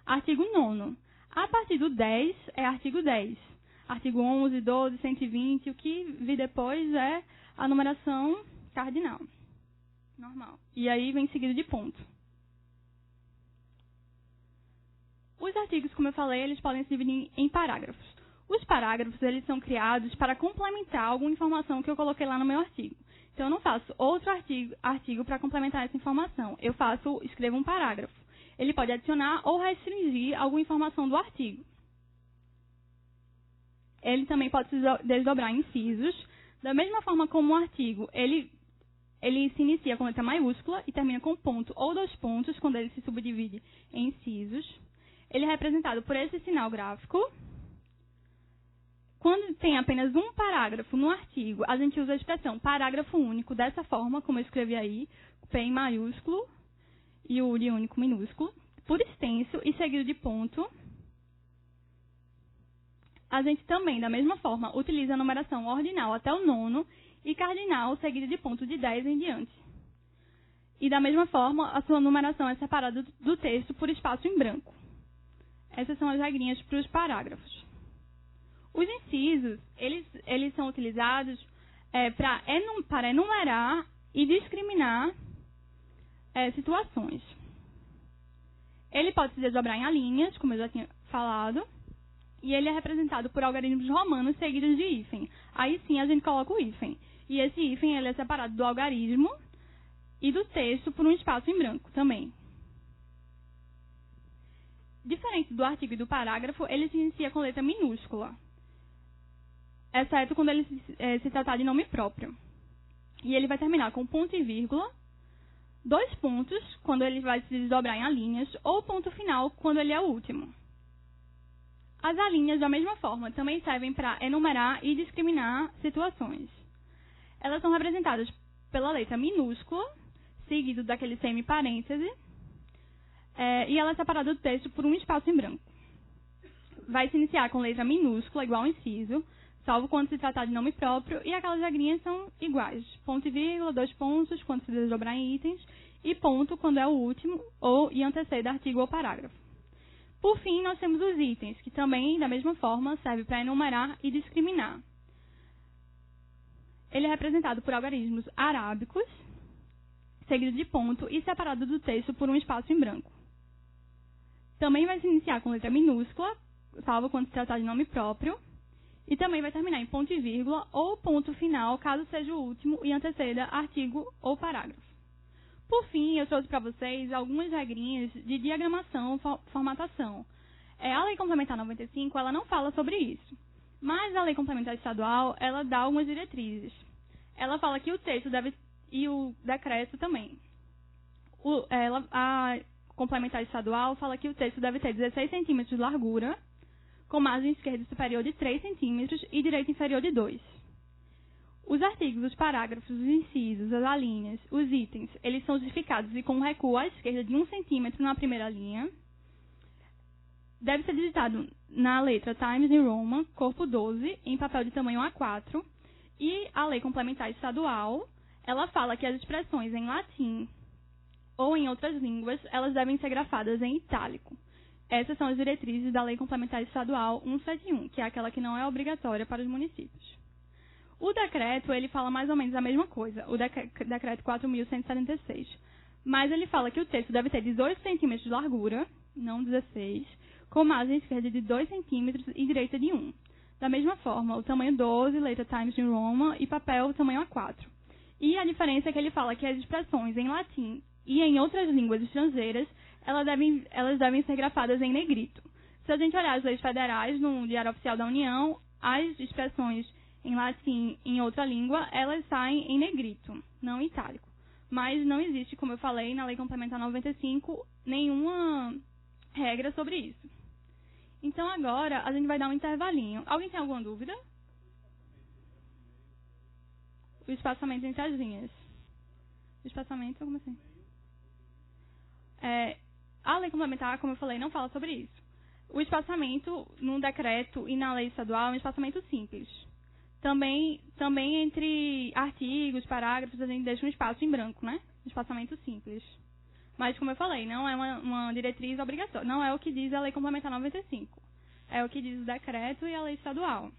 artigo 9º. A partir do 10 é artigo 10. Artigo 11, 12, 120, o que vir depois é a numeração cardinal. Normal. E aí vem seguido de ponto. Os artigos, como eu falei, eles podem se dividir em parágrafos. Os parágrafos, eles são criados para complementar alguma informação que eu coloquei lá no meu artigo. Então, eu não faço outro artigo para complementar essa informação. Eu escrevo um parágrafo. Ele pode adicionar ou restringir alguma informação do artigo. Ele também pode se desdobrar em incisos. Da mesma forma como um artigo, ele se inicia com letra maiúscula e termina com ponto ou 2 pontos, quando ele se subdivide em incisos. Ele é representado por esse sinal gráfico. Quando tem apenas um parágrafo no artigo, a gente usa a expressão parágrafo único dessa forma, como eu escrevi aí, P em maiúsculo e o de único minúsculo, por extenso e seguido de ponto. A gente também, da mesma forma, utiliza a numeração ordinal até o 9º e cardinal seguido de ponto de 10 em diante. E da mesma forma, a sua numeração é separada do texto por espaço em branco. Essas são as regrinhas para os parágrafos. Os incisos, eles são utilizados para enumerar e discriminar situações. Ele pode se desdobrar em alíneas, como eu já tinha falado, e ele é representado por algarismos romanos seguidos de hífen. Aí sim a gente coloca o hífen. E esse hífen ele é separado do algarismo e do texto por um espaço em branco também. Diferente do artigo e do parágrafo, ele se inicia com letra minúscula, exceto quando ele se tratar de nome próprio. E ele vai terminar com ponto e vírgula, 2 pontos, quando ele vai se desdobrar em alíneas, ou ponto final, quando ele é o último. As alíneas, da mesma forma, também servem para enumerar e discriminar situações. Elas são representadas pela letra minúscula, seguido daquele semi-parêntese, e ela é separada do texto por um espaço em branco. Vai se iniciar com letra minúscula, igual ao inciso, salvo quando se tratar de nome próprio, e aquelas regrinhas são iguais. Ponto e vírgula, 2 pontos, quando se desdobrar em itens, e ponto quando é o último, e antecede artigo ou parágrafo. Por fim, nós temos os itens, que também, da mesma forma, servem para enumerar e discriminar. Ele é representado por algarismos arábicos, seguido de ponto e separado do texto por um espaço em branco. Também vai se iniciar com letra minúscula, salvo quando se tratar de nome próprio, e também vai terminar em ponto e vírgula ou ponto final, caso seja o último e anteceda artigo ou parágrafo. Por fim, eu trouxe para vocês algumas regrinhas de diagramação e formatação. A Lei Complementar 95, ela não fala sobre isso, mas a Lei Complementar Estadual, ela dá algumas diretrizes. Ela fala que o texto deve, e o decreto também. A Complementar Estadual fala que o texto deve ter 16 centímetros de largura, com margem esquerda superior de 3 centímetros e direita inferior de 2. Os artigos, os parágrafos, os incisos, as alíneas, os itens, eles são justificados e com um recuo à esquerda de 1 centímetro na primeira linha. Deve ser digitado na letra Times New Roman, corpo 12, em papel de tamanho A4. E a Lei Complementar Estadual, ela fala que as expressões em latim ou em outras línguas, elas devem ser grafadas em itálico. Essas são as diretrizes da Lei Complementar Estadual 171, que é aquela que não é obrigatória para os municípios. O decreto, ele fala mais ou menos a mesma coisa, o decreto 4.176. Mas ele fala que o texto deve ter 18 centímetros de largura, não 16, com margem esquerda de 2 centímetros e direita de 1. Da mesma forma, o tamanho 12, letra Times New Roman, e papel, tamanho A4. E a diferença é que ele fala que as expressões em latim e em outras línguas estrangeiras, elas devem ser grafadas em negrito. Se a gente olhar as leis federais no Diário Oficial da União, as expressões em latim e em outra língua, elas saem em negrito, não em itálico. Mas não existe, como eu falei, na Lei Complementar 95, nenhuma regra sobre isso. Então agora a gente vai dar um intervalinho. Alguém tem alguma dúvida? O espaçamento entre as linhas. O espaçamento, como assim? A Lei Complementar, como eu falei, não fala sobre isso. O espaçamento no decreto e na lei estadual é um espaçamento simples. Também entre artigos, parágrafos, a gente deixa um espaço em branco, né? Um espaçamento simples. Mas, como eu falei, não é uma diretriz obrigatória. Não é o que diz a Lei Complementar 95. É o que diz o decreto e a lei estadual.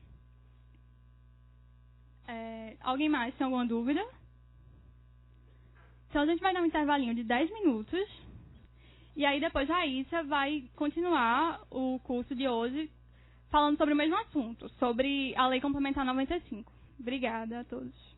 Alguém mais tem alguma dúvida? Então, a gente vai dar um intervalinho de 10 minutos. E aí, depois, a Raíssa vai continuar o curso de hoje falando sobre o mesmo assunto, sobre a Lei Complementar 95. Obrigada a todos.